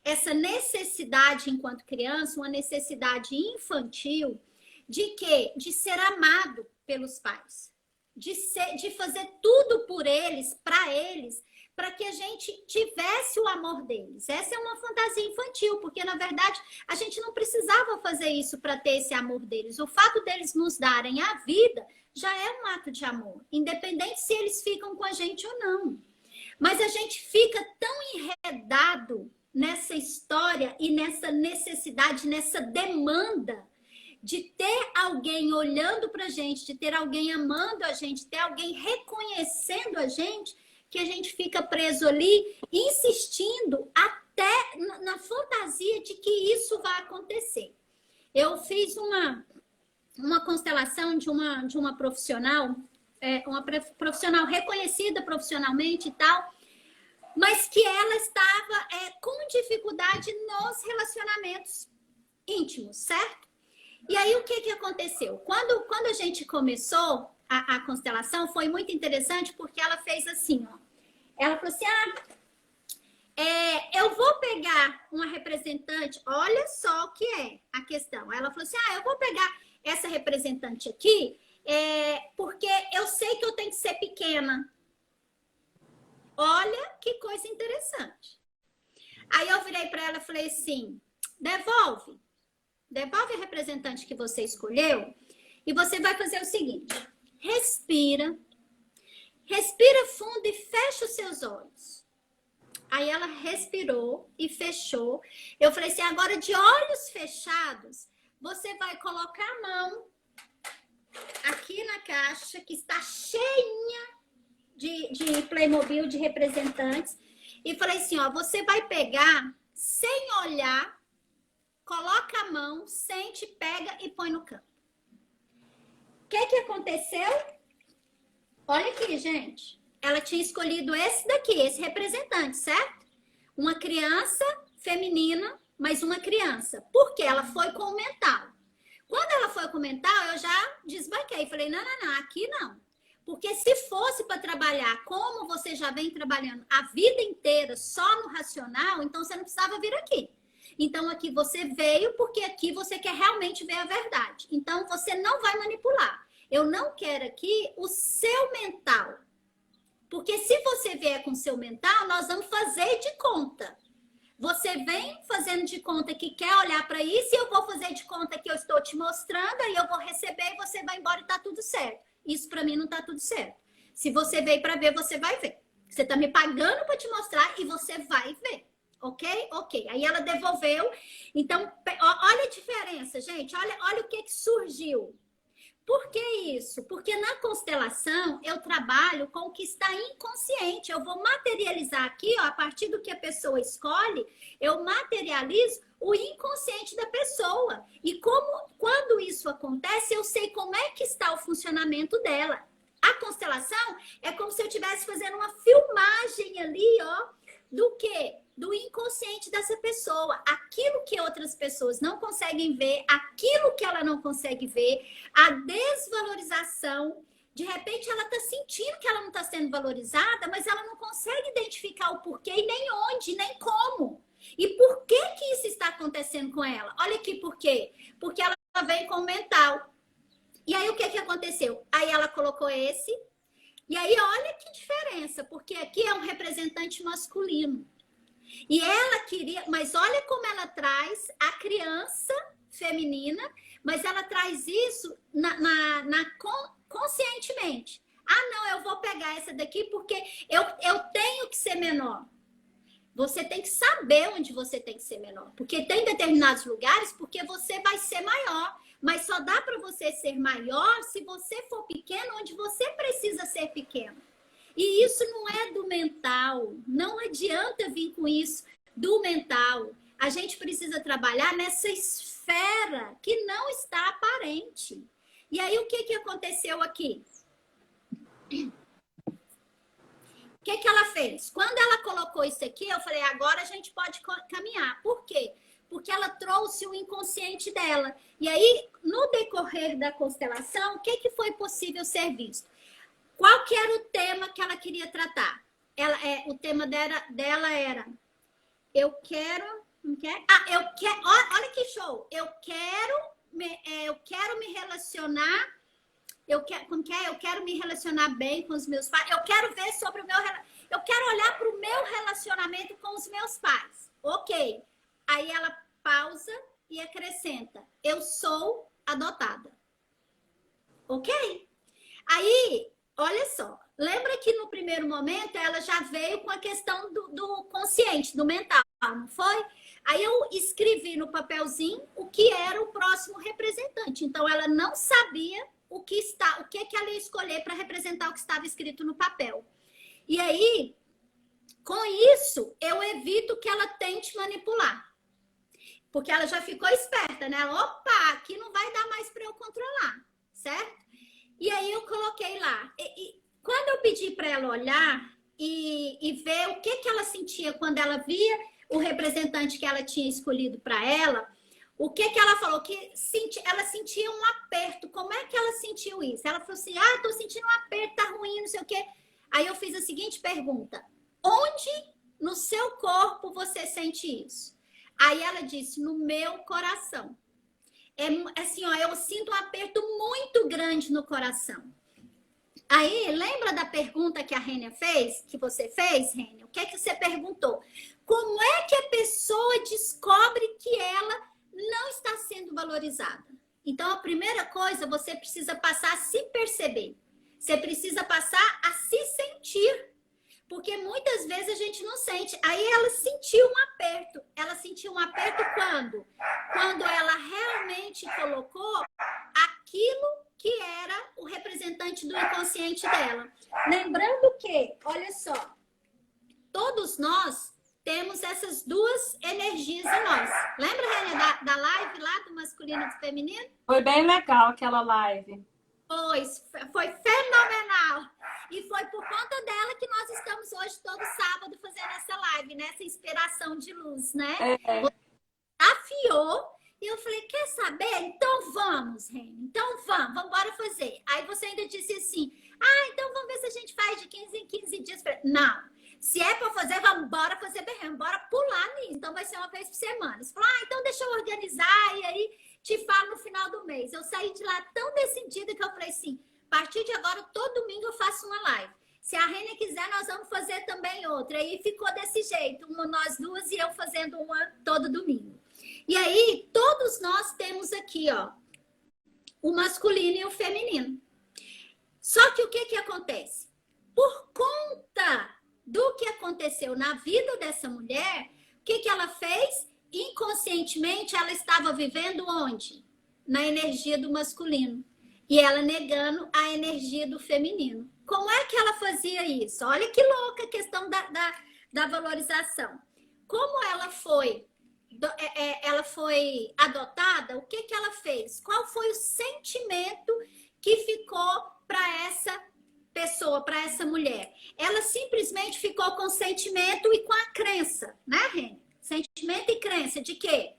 essa necessidade, enquanto criança, uma necessidade infantil, de quê? De ser amado pelos pais. De fazer tudo por eles, para que a gente tivesse o amor deles. Essa é uma fantasia infantil, porque, na verdade, a gente não precisava fazer isso para ter esse amor deles. O fato deles nos darem a vida já é um ato de amor, independente se eles ficam com a gente ou não. Mas a gente fica tão enredado nessa história e nessa necessidade, nessa demanda de ter alguém olhando para a gente, de ter alguém amando a gente, de ter alguém reconhecendo a gente, que a gente fica preso ali, insistindo até na fantasia de que isso vai acontecer. Eu fiz uma constelação de uma profissional, uma profissional reconhecida profissionalmente e tal, mas que ela estava com dificuldade nos relacionamentos íntimos, certo? E aí, o que aconteceu? Quando a gente começou a constelação, foi muito interessante, porque ela fez assim, ó. Ela falou assim, eu vou pegar uma representante, olha só o que é a questão. Ela falou assim, eu vou pegar essa representante aqui, porque eu sei que eu tenho que ser pequena. Olha que coisa interessante. Aí eu virei para ela e falei assim, devolve a representante que você escolheu e você vai fazer o seguinte, respira fundo e fecha os seus olhos. Aí ela respirou e fechou. Eu falei assim, agora de olhos fechados, você vai colocar a mão aqui na caixa que está cheinha de Playmobil, de representantes. E falei assim, ó, você vai pegar sem olhar, coloca a mão, sente, pega e põe no campo. O que aconteceu? Olha aqui, gente. Ela tinha escolhido esse daqui, esse representante, certo? Uma criança feminina, mas uma criança. Porque ela foi com o mental. Quando ela foi com o mental, eu já desbanquei. Falei, não, aqui não. Porque se fosse para trabalhar como você já vem trabalhando a vida inteira só no racional, então você não precisava vir aqui. Então aqui você veio porque aqui você quer realmente ver a verdade. Então você não vai manipular. Eu não quero aqui o seu mental. Porque se você vier com o seu mental, nós vamos fazer de conta. Você vem fazendo de conta que quer olhar para isso e eu vou fazer de conta que eu estou te mostrando, aí eu vou receber e você vai embora e tá tudo certo. Isso para mim não tá tudo certo. Se você veio para ver, você vai ver. Você tá me pagando para te mostrar e você vai ver. Ok? Ok. Aí ela devolveu. Então, olha a diferença, gente. Olha o que surgiu. Por que isso? Porque na constelação eu trabalho com o que está inconsciente. Eu vou materializar aqui, ó, a partir do que a pessoa escolhe, eu materializo o inconsciente da pessoa. E quando isso acontece, eu sei como é que está o funcionamento dela. A constelação é como se eu estivesse fazendo uma filmagem ali, ó, do quê? Do inconsciente dessa pessoa. Aquilo que outras pessoas não conseguem ver, aquilo que ela não consegue ver, a desvalorização. De repente, ela está sentindo que ela não está sendo valorizada, mas ela não consegue identificar o porquê e nem onde, nem como. E por que isso está acontecendo com ela? Olha aqui por quê. Porque ela vem com o mental. E aí, o que aconteceu? Aí ela colocou esse. E aí, olha que diferença, porque aqui é um representante masculino. E ela queria, mas olha como ela traz a criança feminina, mas ela traz isso conscientemente. Ah, não, eu vou pegar essa daqui porque eu tenho que ser menor. Você tem que saber onde você tem que ser menor. Porque tem determinados lugares porque você vai ser maior. Mas só dá para você ser maior se você for pequeno onde você precisa ser pequeno. E isso não é do mental. Não adianta vir com isso do mental. A gente precisa trabalhar nessa esfera que não está aparente. E aí, o que aconteceu aqui? O que ela fez? Quando ela colocou isso aqui, eu falei, agora a gente pode caminhar. Por quê? Porque ela trouxe o inconsciente dela. E aí, no decorrer da constelação, o que foi possível ser visto? Qual que era o tema que ela queria tratar? O tema dela era eu quero... olha que show! Eu quero me relacionar... Eu quero me relacionar bem com os meus pais. Eu quero ver sobre o meu... Eu quero olhar para o meu relacionamento com os meus pais. Ok. Aí ela pausa e acrescenta. Eu sou adotada. Ok? Aí... Olha só, lembra que no primeiro momento ela já veio com a questão do consciente, do mental, não foi? Aí eu escrevi no papelzinho o que era o próximo representante. Então ela não sabia o que ela ia escolher para representar o que estava escrito no papel. E aí, com isso, eu evito que ela tente manipular. Porque ela já ficou esperta, né? Opa, aqui não vai dar mais para eu controlar, certo? E aí eu coloquei lá. E quando eu pedi para ela olhar e ver o que ela sentia quando ela via o representante que ela tinha escolhido para ela, o que ela falou? Que ela sentia um aperto. Como é que ela sentiu isso? Ela falou assim, tô sentindo um aperto, tá ruim, não sei o quê. Aí eu fiz a seguinte pergunta. Onde no seu corpo você sente isso? Aí ela disse, no meu coração. Assim, ó, eu sinto um aperto muito grande no coração. Aí, lembra da pergunta que a Rênia fez? Que você fez, Rênia? O que é que você perguntou? Como é que a pessoa descobre que ela não está sendo valorizada? Então, a primeira coisa, você precisa passar a se perceber. Você precisa passar a se sentir. Porque muitas vezes a gente não sente. Aí ela sentiu um aperto. Ela sentiu um aperto quando? Quando ela realmente colocou aquilo que era o representante do inconsciente dela. Lembrando que, olha só, todos nós temos temos essas duas energias em nós. Lembra, Rênia, da live lá do masculino e do feminino? Foi bem legal aquela live. Foi fenomenal. E foi por conta dela que nós estamos hoje, todo sábado, fazendo essa live, né? Essa inspiração de luz, né? Você afiou e eu falei, quer saber? Então vamos, Rênia. Então vamos embora fazer. Aí você ainda disse assim, então vamos ver se a gente faz de 15 em 15 dias. Falei, não, se é para fazer, vamos embora fazer bem, bora pular nisso. Então vai ser uma vez por semana. Você falou, então deixa eu organizar e aí te falo no final do mês. Eu saí de lá tão decidida que eu falei assim, a partir de agora, todo domingo eu faço uma live. Se a Rênia quiser, nós vamos fazer também outra. Aí ficou desse jeito, uma nós duas e eu fazendo uma todo domingo. E aí, todos nós temos aqui, ó, o masculino e o feminino. Só que o que acontece? Por conta do que aconteceu na vida dessa mulher, o que ela fez? Inconscientemente, ela estava vivendo onde? Na energia do masculino. E ela negando a energia do feminino. Como é que ela fazia isso? Olha que louca a questão da valorização. Como ela foi adotada, o que ela fez? Qual foi o sentimento que ficou para essa pessoa, para essa mulher? Ela simplesmente ficou com o sentimento e com a crença, né, Rênia? Sentimento e crença de quê?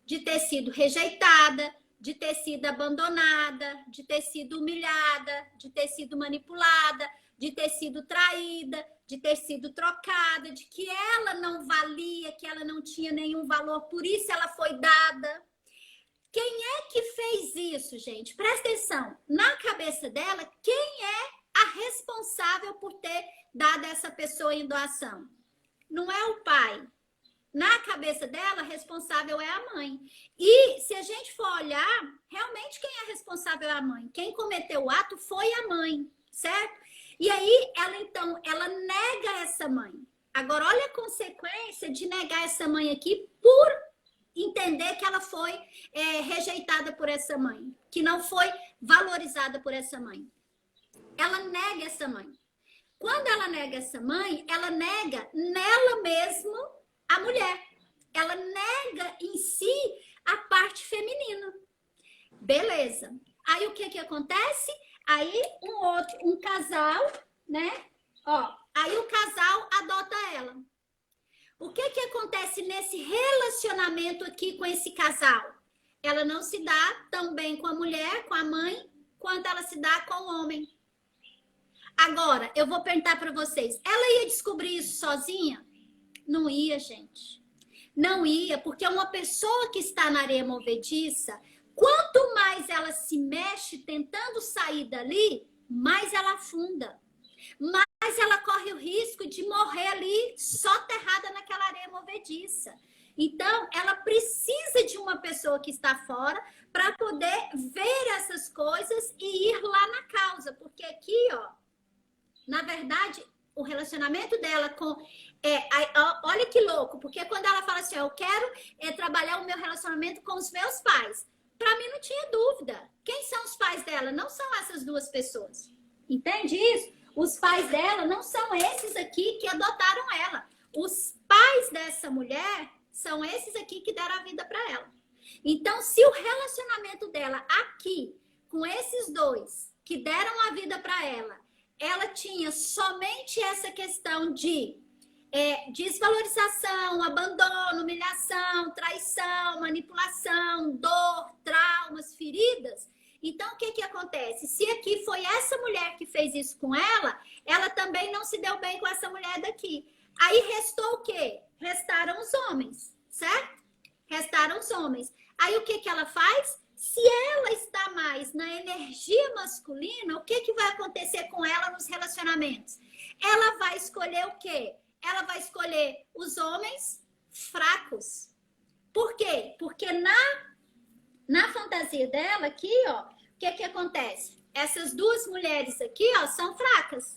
De ter sido rejeitada, de ter sido abandonada, de ter sido humilhada, de ter sido manipulada, de ter sido traída, de ter sido trocada, de que ela não valia, que ela não tinha nenhum valor, por isso ela foi dada. Quem é que fez isso, gente? Presta atenção. Na cabeça dela, quem é a responsável por ter dado essa pessoa em doação? Não é o pai. Na cabeça dela, responsável é a mãe. E se a gente for olhar, realmente quem é responsável é a mãe. Quem cometeu o ato foi a mãe, certo? E aí, ela nega essa mãe. Agora, olha a consequência de negar essa mãe aqui por entender que ela foi rejeitada por essa mãe, que não foi valorizada por essa mãe. Ela nega essa mãe. Quando ela nega essa mãe, ela nega nela mesma a mulher. Ela nega em si a parte feminina. Beleza. Aí o que acontece? Aí um casal, né? Aí o casal adota ela. O que acontece nesse relacionamento aqui com esse casal? Ela não se dá tão bem com a mulher, com a mãe, quanto ela se dá com o homem. Agora, eu vou perguntar para vocês. Ela ia descobrir isso sozinha? Não ia, gente. Não ia, porque uma pessoa que está na areia movediça, quanto mais ela se mexe tentando sair dali, mais ela afunda. Mais ela corre o risco de morrer ali soterrada naquela areia movediça. Então, ela precisa de uma pessoa que está fora para poder ver essas coisas e ir lá na causa. Porque aqui, na verdade, o relacionamento dela com... olha que louco, porque quando ela fala assim, eu quero trabalhar o meu relacionamento com os meus pais, para mim não tinha dúvida. Quem são os pais dela? Não são essas duas pessoas. Entende isso? Os pais dela não são esses aqui que adotaram ela. Os pais dessa mulher são esses aqui que deram a vida para ela. Então, se o relacionamento dela aqui, com esses dois que deram a vida para ela tinha somente essa questão de desvalorização, abandono, humilhação, traição, manipulação, dor, traumas, feridas. Então, o que acontece? Se aqui foi essa mulher que fez isso com ela também não se deu bem com essa mulher daqui. Aí restou o quê? Restaram os homens, certo? Restaram os homens. Aí o que ela faz? Se ela está mais na energia masculina, o que vai acontecer com ela nos relacionamentos? Ela vai escolher o quê? Ela vai escolher os homens fracos. Por quê? Porque na fantasia dela aqui, o que acontece? Essas duas mulheres aqui, são fracas.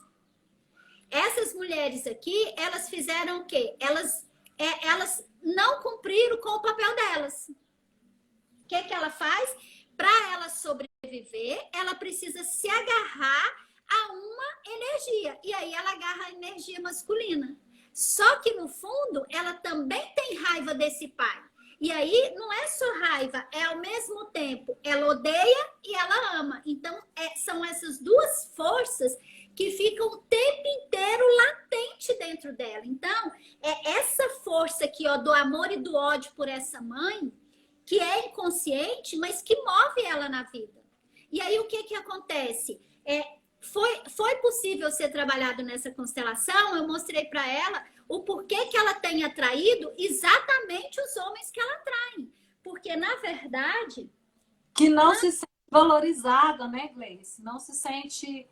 Essas mulheres aqui, elas fizeram o quê? Elas não cumpriram com o papel delas. O que ela faz? Para ela sobreviver, ela precisa se agarrar a uma energia. E aí ela agarra a energia masculina. Só que no fundo, ela também tem raiva desse pai. E aí não é só raiva, é ao mesmo tempo, ela odeia e ela ama. Então, são essas duas forças que ficam o tempo inteiro latente dentro dela. Então, é essa força aqui, ó, do amor e do ódio por essa mãe, que é inconsciente, mas que move ela na vida. E aí, o que que acontece? Foi possível ser trabalhado nessa constelação, eu mostrei para ela o porquê que ela tem atraído exatamente os homens que ela atrai. Porque, na verdade... Que não se sente valorizada, né, Gleice? Não se sente...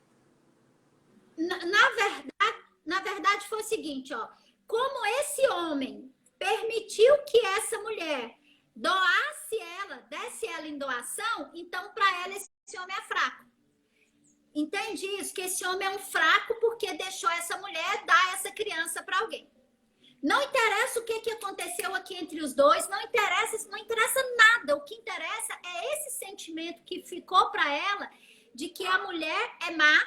Na verdade, foi o seguinte, ó. Como esse homem permitiu que essa mulher doasse ela, desse ela em doação, então, para ela, esse homem é fraco. Entende isso? Que esse homem é um fraco porque deixou essa mulher dar essa criança para alguém. Não interessa o que aconteceu aqui entre os dois, não interessa nada. O que interessa é esse sentimento que ficou para ela de que a mulher é má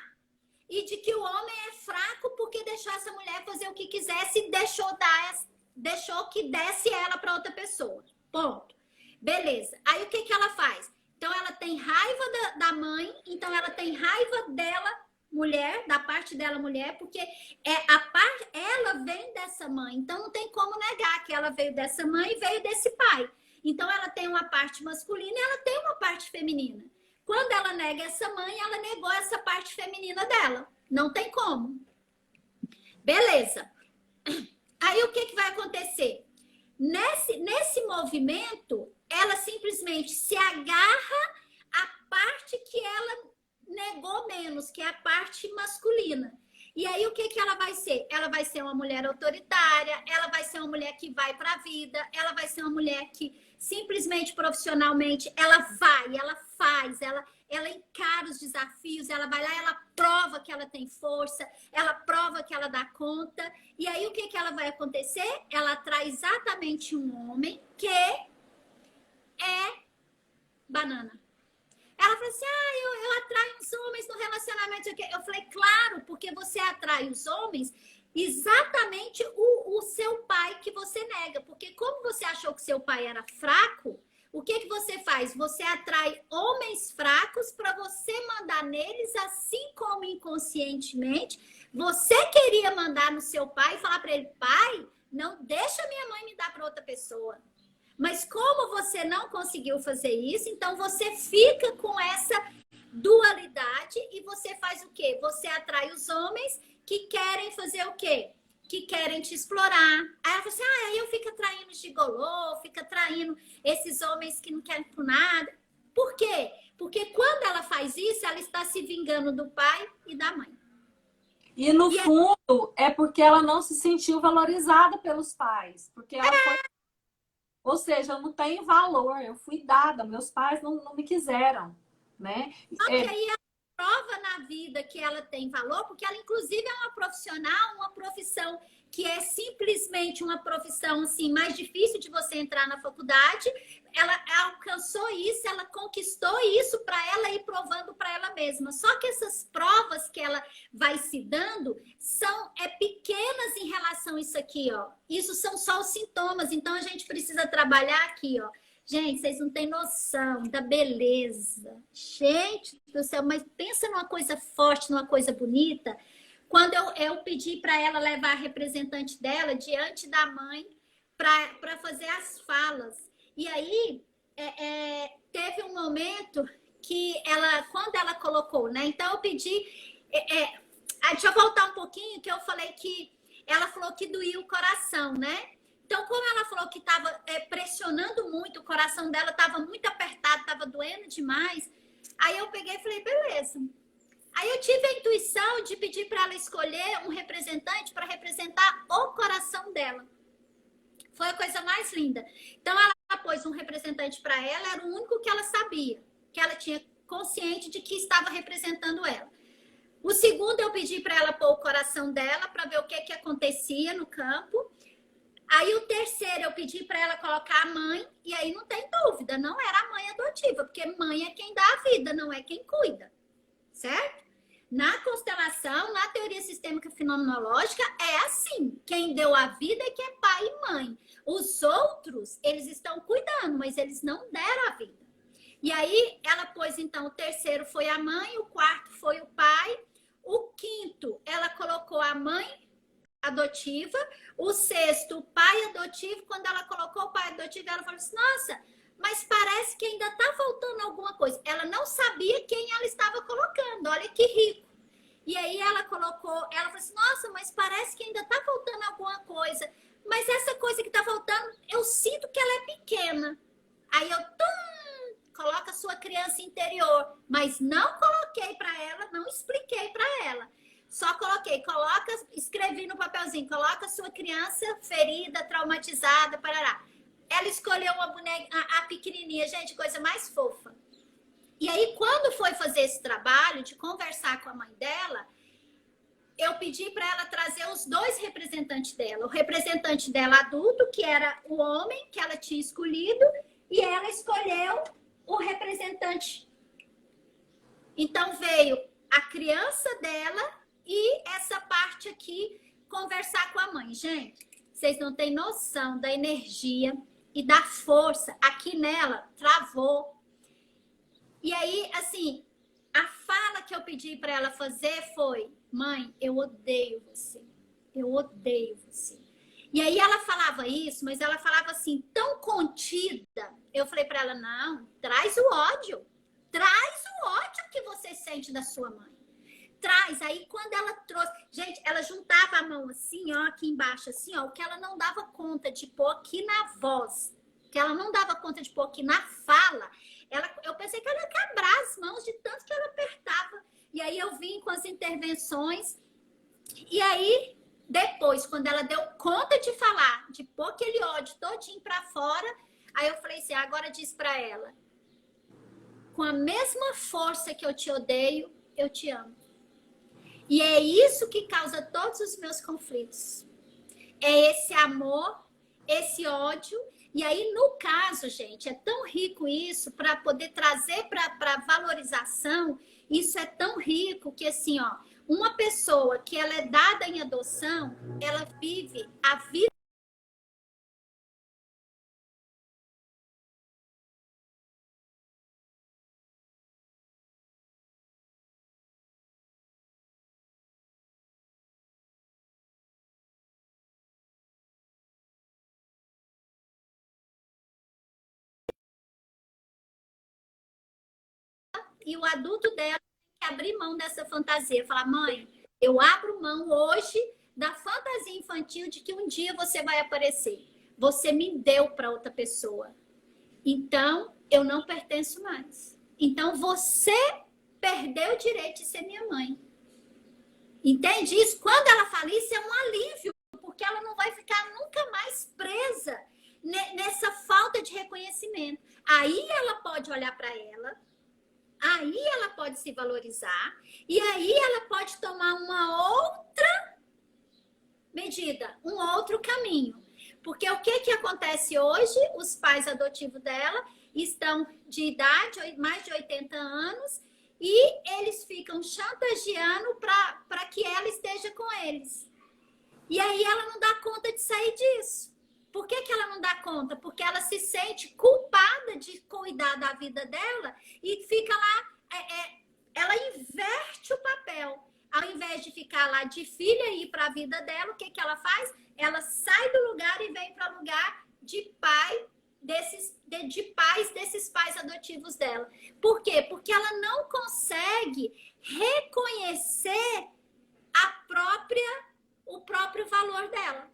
e de que o homem é fraco porque deixou essa mulher fazer o que quisesse e deixou que desse ela para outra pessoa. Ponto. Beleza. Aí o que ela faz? Então, ela tem raiva da mãe, então ela tem raiva dela, mulher, da parte dela, mulher, porque ela vem dessa mãe. Então, não tem como negar que ela veio dessa mãe e veio desse pai. Então, ela tem uma parte masculina e ela tem uma parte feminina. Quando ela nega essa mãe, ela negou essa parte feminina dela. Não tem como. Beleza. Aí, o que vai acontecer? Nesse movimento, ela simplesmente se agarra à parte que ela negou menos, que é a parte masculina. E aí, o que ela vai ser? Ela vai ser uma mulher autoritária, ela vai ser uma mulher que vai para a vida, ela vai ser uma mulher que simplesmente, profissionalmente, ela vai, ela faz, ela encara os desafios, ela vai lá, ela prova que ela tem força, ela prova que ela dá conta. E aí, o que ela vai acontecer? Ela atrai exatamente um homem que é banana. Ela falou assim, eu atraio os homens no relacionamento. Eu falei, claro, porque você atrai os homens exatamente o seu pai que você nega. Porque como você achou que seu pai era fraco, o que você faz? Você atrai homens fracos para você mandar neles, assim como inconscientemente você queria mandar no seu pai e falar para ele, pai, não deixa minha mãe me dar para outra pessoa. Mas como você não conseguiu fazer isso, então você fica com essa dualidade e você faz o quê? Você atrai os homens que querem fazer o quê? Que querem te explorar. Aí ela fala assim, aí eu fico atraindo gigolô, fico atraindo esses homens que não querem por nada. Por quê? Porque quando ela faz isso, ela está se vingando do pai e da mãe. E no fundo, é porque ela não se sentiu valorizada pelos pais. Porque ela foi... Ou seja, eu não tenho valor, eu fui dada, meus pais não me quiseram, né? Só que aí ela prova na vida que ela tem valor, porque ela, inclusive, é uma profissional, uma profissão que é simplesmente uma profissão assim, mais difícil de você entrar na faculdade. Ela alcançou isso, ela conquistou isso para ela ir provando para ela mesma. Só que essas provas que ela vai se dando são pequenas em relação a isso aqui, ó. Isso são só os sintomas. Então a gente precisa trabalhar aqui, ó. Gente, vocês não têm noção da beleza. Gente do céu, mas pensa numa coisa forte, numa coisa bonita. Quando eu pedi para ela levar a representante dela diante da mãe para fazer as falas. E aí, teve um momento que quando ela colocou, né? Então, eu pedi... deixa eu voltar um pouquinho, que eu falei que... Ela falou que doía o coração, né? Então, como ela falou que estava pressionando muito, o coração dela estava muito apertado, estava doendo demais. Aí eu peguei e falei, beleza. Aí eu tive a intuição de pedir para ela escolher um representante para representar o coração dela. Foi a coisa mais linda. Então, ela pôs um representante para ela, era o único que ela sabia, que ela tinha consciente de que estava representando ela. O segundo, eu pedi para ela pôr o coração dela, para ver o que acontecia no campo. Aí, o terceiro, eu pedi para ela colocar a mãe, e aí não tem dúvida, não era a mãe adotiva, porque mãe é quem dá a vida, não é quem cuida, certo? Na constelação, na teoria sistêmica fenomenológica, é assim. Quem deu a vida é que é pai e mãe. Os outros, eles estão cuidando, mas eles não deram a vida. E aí, ela pôs, então, o terceiro foi a mãe, o quarto foi o pai, o quinto, ela colocou a mãe adotiva, o sexto, o pai adotivo. Quando ela colocou o pai adotivo, ela falou assim, nossa, mas parece que ainda tá faltando alguma coisa. Ela não sabia quem ela estava colocando, olha que rico. E aí ela colocou, ela falou assim, nossa, mas parece que ainda tá faltando alguma coisa. Mas essa coisa que tá faltando, eu sinto que ela é pequena. Aí eu, coloca a sua criança interior. Mas não coloquei para ela, não expliquei para ela. Só coloquei, escrevi no papelzinho, coloca a sua criança ferida, traumatizada, parará. Ela escolheu uma boneca, a pequenininha, gente, coisa mais fofa. E aí, quando foi fazer esse trabalho de conversar com a mãe dela, eu pedi para ela trazer os dois representantes dela. O representante dela adulto, que era o homem que ela tinha escolhido, e ela escolheu o representante. Então, veio a criança dela e essa parte aqui, conversar com a mãe. Gente, vocês não têm noção da energia e da força. Aqui nela, travou. E aí, assim, a fala que eu pedi para ela fazer foi, mãe, eu odeio você. Eu odeio você. E aí ela falava isso, mas ela falava assim, tão contida. Eu falei para ela, não, traz o ódio. Traz o ódio que você sente da sua mãe. Traz. Aí quando ela trouxe... Gente, ela juntava a mão assim, ó, aqui embaixo, assim, ó, o que ela não dava conta de pôr aqui na voz, que ela não dava conta de pôr aqui na fala, eu pensei que ela ia quebrar as mãos de tanto que ela apertava. E aí eu vim com as intervenções. E aí, depois, quando ela deu conta de falar, de pôr aquele ódio todinho pra fora, aí eu falei assim, agora diz pra ela, com a mesma força que eu te odeio, eu te amo. E é isso que causa todos os meus conflitos. É esse amor, esse ódio. E aí, no caso, gente, é tão rico isso para poder trazer para valorização. Isso é tão rico que, assim, ó, uma pessoa que ela é dada em adoção, ela vive a vida. E o adulto dela tem que abrir mão dessa fantasia. Falar, mãe, eu abro mão hoje da fantasia infantil de que um dia você vai aparecer. Você me deu para outra pessoa. Então, eu não pertenço mais. Então, você perdeu o direito de ser minha mãe. Entende isso? Quando ela fala isso, é um alívio, porque ela não vai ficar nunca mais presa nessa falta de reconhecimento. Aí ela pode olhar para ela, aí ela pode se valorizar, e aí ela pode tomar uma outra medida, um outro caminho. Porque o que acontece hoje? Os pais adotivos dela estão de idade, mais de 80 anos, e eles ficam chantageando para que ela esteja com eles. E aí ela não dá conta de sair disso. Por que ela não dá conta? Porque ela se sente culpada de cuidar da vida dela e fica lá, ela inverte o papel. Ao invés de ficar lá de filha e ir para a vida dela, o que ela faz? Ela sai do lugar e vem para o lugar de pai de pais desses pais adotivos dela. Por quê? Porque ela não consegue reconhecer o próprio valor dela.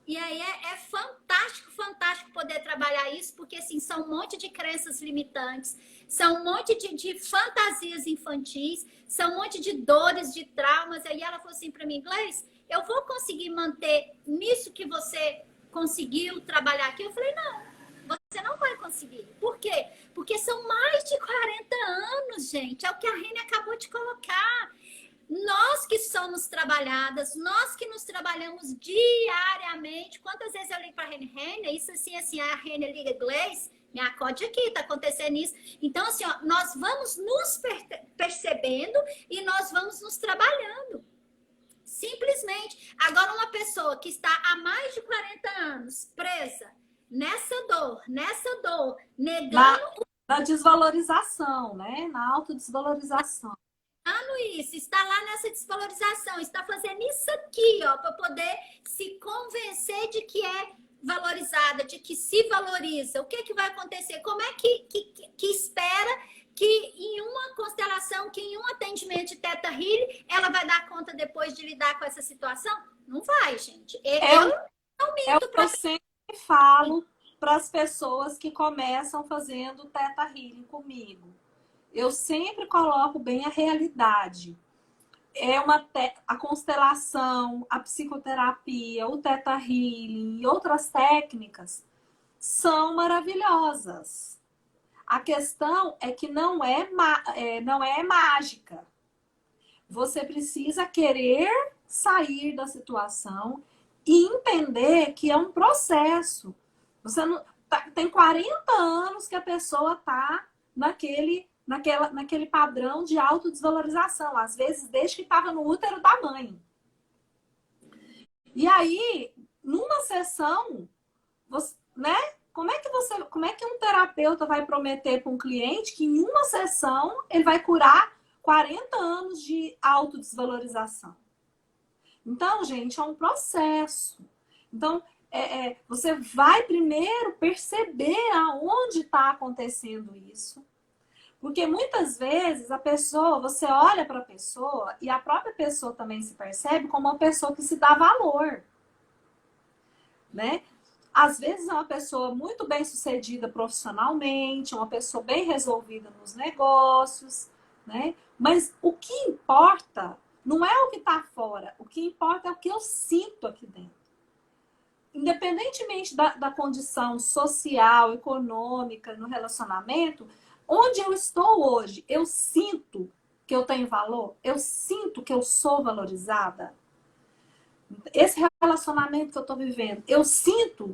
E aí é fantástico, fantástico poder trabalhar isso, porque assim, são um monte de crenças limitantes, são um monte de fantasias infantis, são um monte de dores, de traumas. Aí ela falou assim para mim, Gleice, eu vou conseguir manter nisso que você conseguiu trabalhar aqui? Eu falei, não, você não vai conseguir. Por quê? Porque são mais de 40 anos, gente, é o que a Rene acabou de colocar. Nós que somos trabalhadas, nós que nos trabalhamos diariamente. Quantas vezes eu ligo para a Rene? Rene, isso assim, a Rene liga, Gleice, Me acode aqui, tá acontecendo isso. Então, assim, ó, nós vamos nos percebendo e nós vamos nos trabalhando. Simplesmente. Agora, uma pessoa que está há mais de 40 anos presa nessa dor, negando na desvalorização, né? Na autodesvalorização. isso, está lá nessa desvalorização, está fazendo isso aqui, ó, para poder se convencer de que é valorizada, de que se valoriza. O que que vai acontecer? Como é que espera que em uma constelação, que em um atendimento de Theta Healing, ela vai dar conta depois de lidar com essa situação? Não vai, gente. Eu não minto para eu sempre falo para as pessoas que começam fazendo Theta Healing comigo. Eu sempre coloco bem a realidade. A constelação, a psicoterapia, o Theta Healing e outras técnicas são maravilhosas. A questão é que não é mágica. Você precisa querer sair da situação e entender que é um processo. Você não tem 40 anos que a pessoa está naquele padrão de autodesvalorização. Às vezes, desde que estava no útero da mãe. E aí, numa sessão, você, né? Como é que um terapeuta vai prometer para um cliente que em uma sessão ele vai curar 40 anos de autodesvalorização? Então, gente, é um processo. Então, você vai primeiro perceber aonde está acontecendo isso. Porque muitas vezes você olha para a pessoa e a própria pessoa também se percebe como uma pessoa que se dá valor, né? Às vezes é uma pessoa muito bem sucedida profissionalmente, uma pessoa bem resolvida nos negócios, né? Mas o que importa não é o que está fora, o que importa é o que eu sinto aqui dentro. Independentemente da condição social, econômica, no relacionamento, onde eu estou hoje, eu sinto que eu tenho valor? Eu sinto que eu sou valorizada? Esse relacionamento que eu estou vivendo, eu sinto.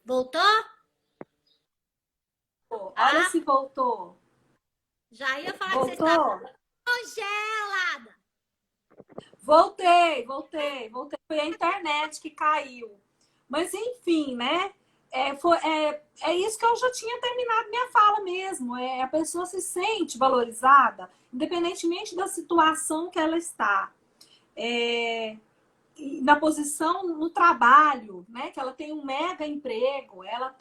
Voltou? Olha se voltou. Já ia falar Voltou? que você estava congelada. Voltei. Foi a internet que caiu. Mas enfim, né? É isso que eu já tinha terminado minha fala mesmo. A pessoa se sente valorizada, independentemente da situação que ela está. Na posição no trabalho, né? Que ela tem um mega emprego, ela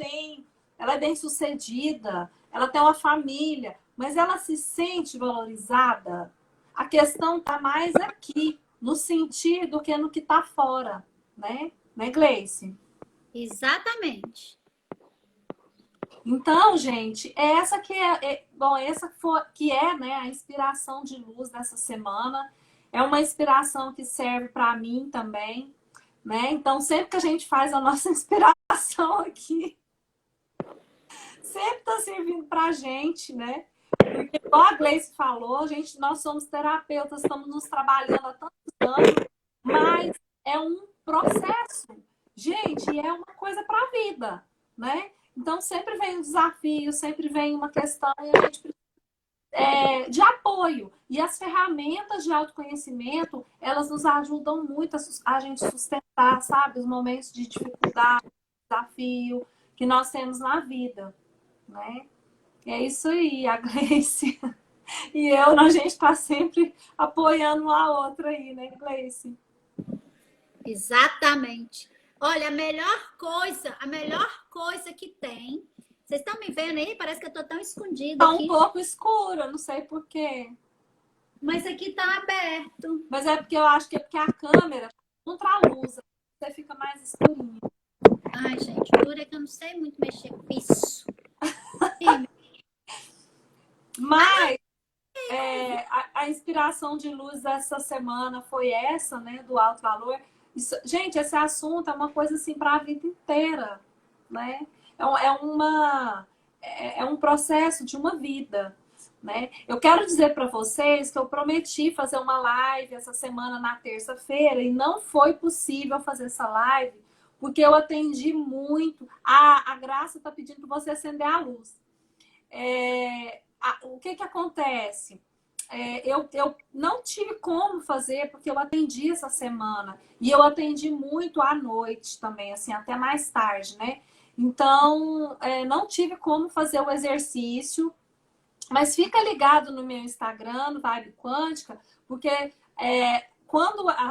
é bem-sucedida, ela tem uma família, mas ela se sente valorizada. A questão está mais aqui, no sentir do que no que está fora, né? Né, Gleice? Exatamente. Então, gente, essa que né, a inspiração de luz dessa semana. É uma inspiração que serve para mim também, né? Então, sempre que a gente faz a nossa inspiração aqui, sempre está servindo para a gente, né? Porque, igual a Gleice falou, nós somos terapeutas, estamos nos trabalhando há tantos anos, mas é um processo. Gente, é uma coisa para a vida, né? Então, sempre vem um desafio, sempre vem uma questão e a gente precisa de apoio. E as ferramentas de autoconhecimento, elas nos ajudam muito a gente sustentar, sabe? Os momentos de dificuldade, desafio que nós temos na vida, né? É isso aí, a Gleice e eu, a gente está sempre apoiando uma a outra aí, né, Gleice? Exatamente. Olha, a melhor coisa que tem. Vocês estão me vendo aí? Parece que eu tô tão escondida Tá um aqui. pouco escuro, eu não sei por quê. Mas aqui tá aberto. Mas é porque eu acho que é porque a câmera tá contra a luz, você fica mais escurinho. Ai, gente, dura que eu não sei muito mexer com isso. Sim. Mas a inspiração de luz dessa semana foi essa, né, do alto valor. Isso, gente, esse assunto é uma coisa assim para a vida inteira, né? É um processo de uma vida, né? Eu quero dizer para vocês que eu prometi fazer uma live essa semana na terça-feira e não foi possível fazer essa live porque eu atendi muito. A Graça está pedindo para você acender a luz. O que acontece? Eu não tive como fazer porque eu atendi essa semana e eu atendi muito à noite também, assim, até mais tarde, né? Então, não tive como fazer o exercício, mas fica ligado no meu Instagram, no Vibe Quântica, porque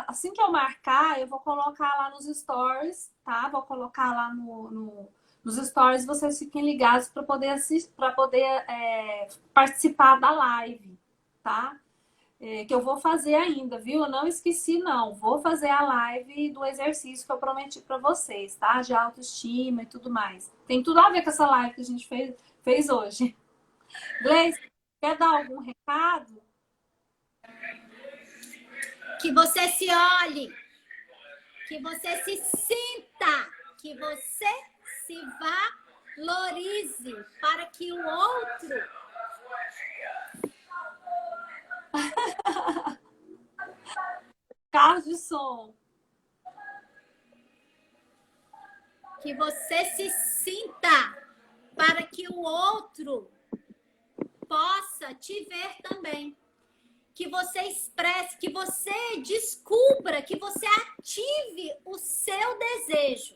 assim que eu marcar, eu vou colocar lá nos stories, tá? Vou colocar lá nos stories, vocês fiquem ligados para poder assistir, para poder participar da live, tá? Que eu vou fazer ainda, viu? Eu não esqueci, não. Vou fazer a live do exercício que eu prometi para vocês, tá? De autoestima e tudo mais. Tem tudo a ver com essa live que a gente fez hoje. Gleice, quer dar algum recado? Que você se olhe, que você se sinta, que você se valorize para que o outro Carro de som. que você se sinta para que o outro possa te ver também. Que você expresse, que você descubra, que você ative o seu desejo.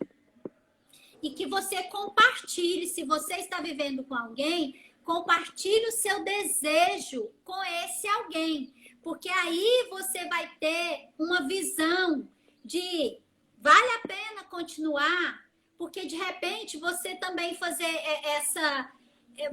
E que você compartilhe, se você está vivendo com alguém, compartilhe o seu desejo com esse alguém. Porque aí você vai ter uma visão de vale a pena continuar, porque de repente você também fazer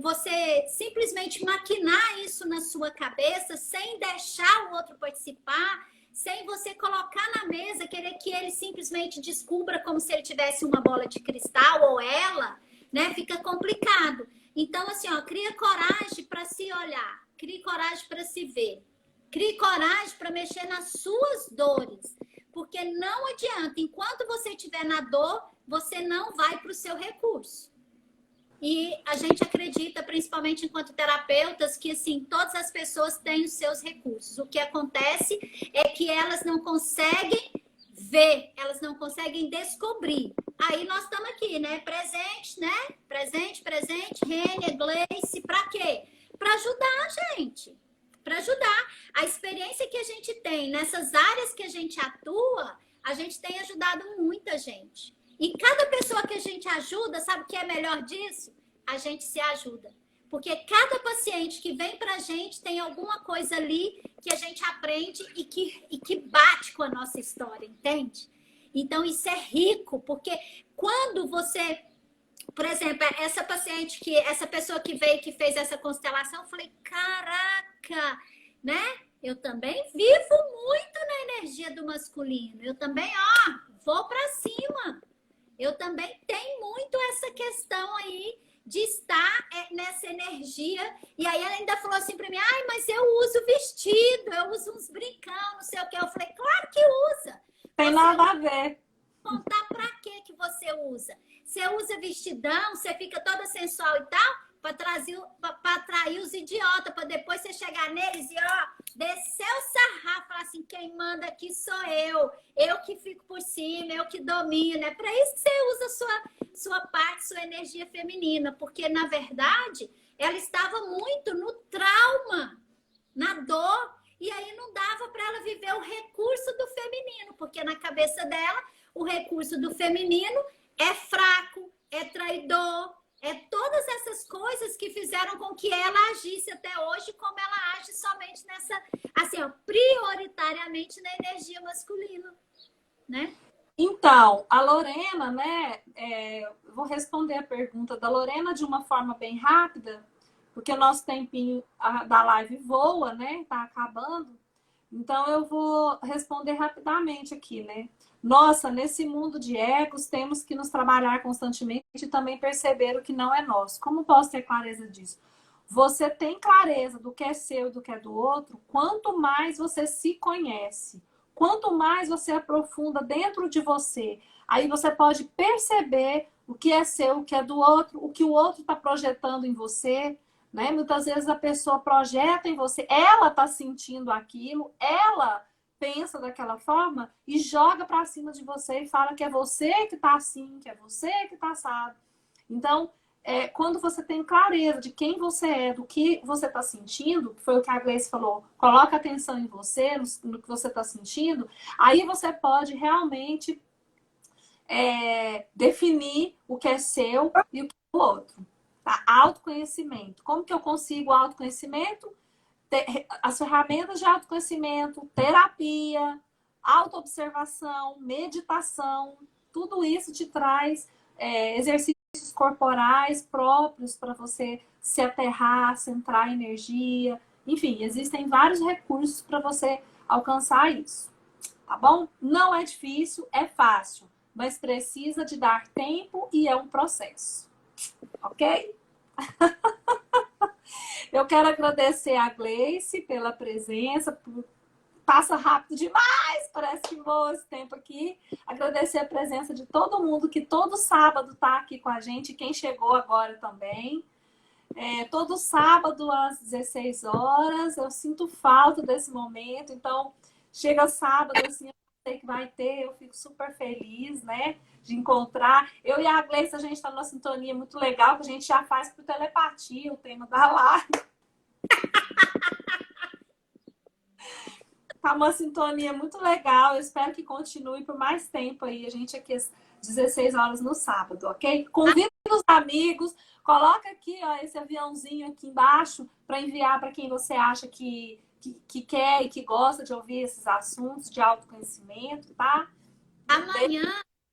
você simplesmente maquinar isso na sua cabeça sem deixar o outro participar, sem você colocar na mesa, querer que ele simplesmente descubra como se ele tivesse uma bola de cristal ou ela, né? Fica complicado. Então, assim, ó, cria coragem para se olhar, crie coragem para se ver, crie coragem para mexer nas suas dores, porque não adianta, enquanto você estiver na dor, você não vai para o seu recurso. E a gente acredita, principalmente enquanto terapeutas, que assim, todas as pessoas têm os seus recursos. O que acontece é que elas não conseguem ver, elas não conseguem descobrir. Aí nós estamos aqui, né? Presente, né? Presente, Rênia, Gleice, para quê? Para ajudar a gente. Para ajudar. A experiência que a gente tem nessas áreas que a gente atua, a gente tem ajudado muita gente. E cada pessoa que a gente ajuda, sabe o que é melhor disso? A gente se ajuda. Porque cada paciente que vem pra gente tem alguma coisa ali que a gente aprende e que bate com a nossa história, entende? Então, isso é rico, porque quando você... Por exemplo, essa pessoa que veio, que fez essa constelação, eu falei, caraca, né? Eu também vivo muito na energia do masculino. Eu também, vou pra cima. Eu também tenho muito essa questão aí de estar nessa energia. E aí ela ainda falou assim para mim, mas eu uso vestido, eu uso uns brincão, não sei o que. Eu falei, claro que usa. Tem nada a ver. Contar para que você usa? Você usa vestidão, você fica toda sensual e tal, para atrair os idiotas, para depois você chegar neles e descer o sarrafo, falar assim, quem manda aqui sou eu que fico por cima, eu que domino. É para isso que você usa sua parte, sua energia feminina, porque na verdade ela estava muito no trauma, na dor, e aí não dava para ela viver o recurso do feminino, porque na cabeça dela o recurso do feminino é fraco, é traidor, é todas essas muitas coisas que fizeram com que ela agisse até hoje como ela age somente nessa, assim, ó, prioritariamente na energia masculina, né? Então, a Lorena, né? Vou responder a pergunta da Lorena de uma forma bem rápida, porque o nosso tempinho da live voa, né? Tá acabando. Então, eu vou responder rapidamente aqui, né? Nossa, nesse mundo de egos, temos que nos trabalhar constantemente e também perceber o que não é nosso. Como posso ter clareza disso? Você tem clareza do que é seu e do que é do outro, quanto mais você se conhece, quanto mais você aprofunda dentro de você. Aí você pode perceber o que é seu, o que é do outro, o que o outro está projetando em você. Né? Muitas vezes a pessoa projeta em você, ela está sentindo aquilo, ela pensa daquela forma e joga para cima de você e fala que é você que está assim, que é você que está assado. Então, quando você tem clareza de quem você é, do que você está sentindo, que foi o que a Gleice falou, coloca atenção em você, no que você está sentindo, aí você pode realmente definir o que é seu e o que é do outro. Tá? Autoconhecimento. Como que eu consigo autoconhecimento? As ferramentas de autoconhecimento, terapia, autoobservação, meditação, tudo isso te traz exercícios corporais próprios para você se aterrar, centrar energia. Enfim, existem vários recursos para você alcançar isso. Tá bom? Não é difícil, é fácil, mas precisa de dar tempo e é um processo. Ok? Eu quero agradecer a Gleice pela presença, passa rápido demais, parece que voa esse tempo aqui. Agradecer a presença de todo mundo que todo sábado está aqui com a gente, quem chegou agora também. Todo sábado às 16 horas, eu sinto falta desse momento, então chega sábado, assim, eu sei que vai ter, eu fico super feliz, né, de encontrar. Eu e a Gleice, a gente está numa sintonia muito legal, que a gente já faz por telepatia o tema da live. Tá uma sintonia muito legal. Eu espero que continue por mais tempo aí. A gente aqui às 16 horas no sábado, ok? Convida os amigos. Coloca aqui, ó, esse aviãozinho aqui embaixo para enviar para quem você acha que quer e que gosta de ouvir esses assuntos de autoconhecimento, tá? Amanhã,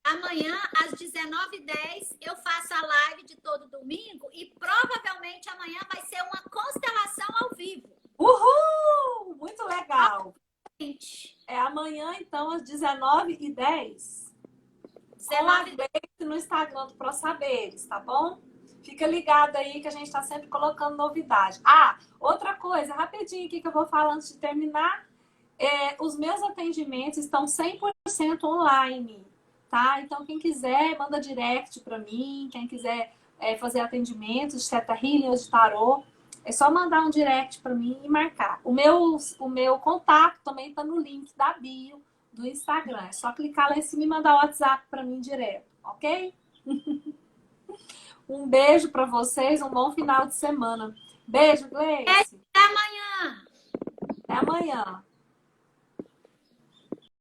às 19h10, eu faço a live de todo domingo e provavelmente amanhã vai ser uma constelação ao vivo. Uhul! Muito legal! Amanhã, então, às 19h10. 19h10 no Instagram do Pro Saberes, tá bom? Fica ligado aí que a gente tá sempre colocando novidade. Outra coisa, rapidinho aqui que eu vou falar antes de terminar. Os meus atendimentos estão 100% online, tá? Então, quem quiser, manda direct para mim. Quem quiser fazer atendimentos de Theta Healing ou de Tarô, é só mandar um direct para mim e marcar. O meu contato também está no link da bio do Instagram. É só clicar lá em cima e mandar o WhatsApp para mim direto, ok? Um beijo para vocês, um bom final de semana. Beijo, Gleice. Até amanhã. Até amanhã.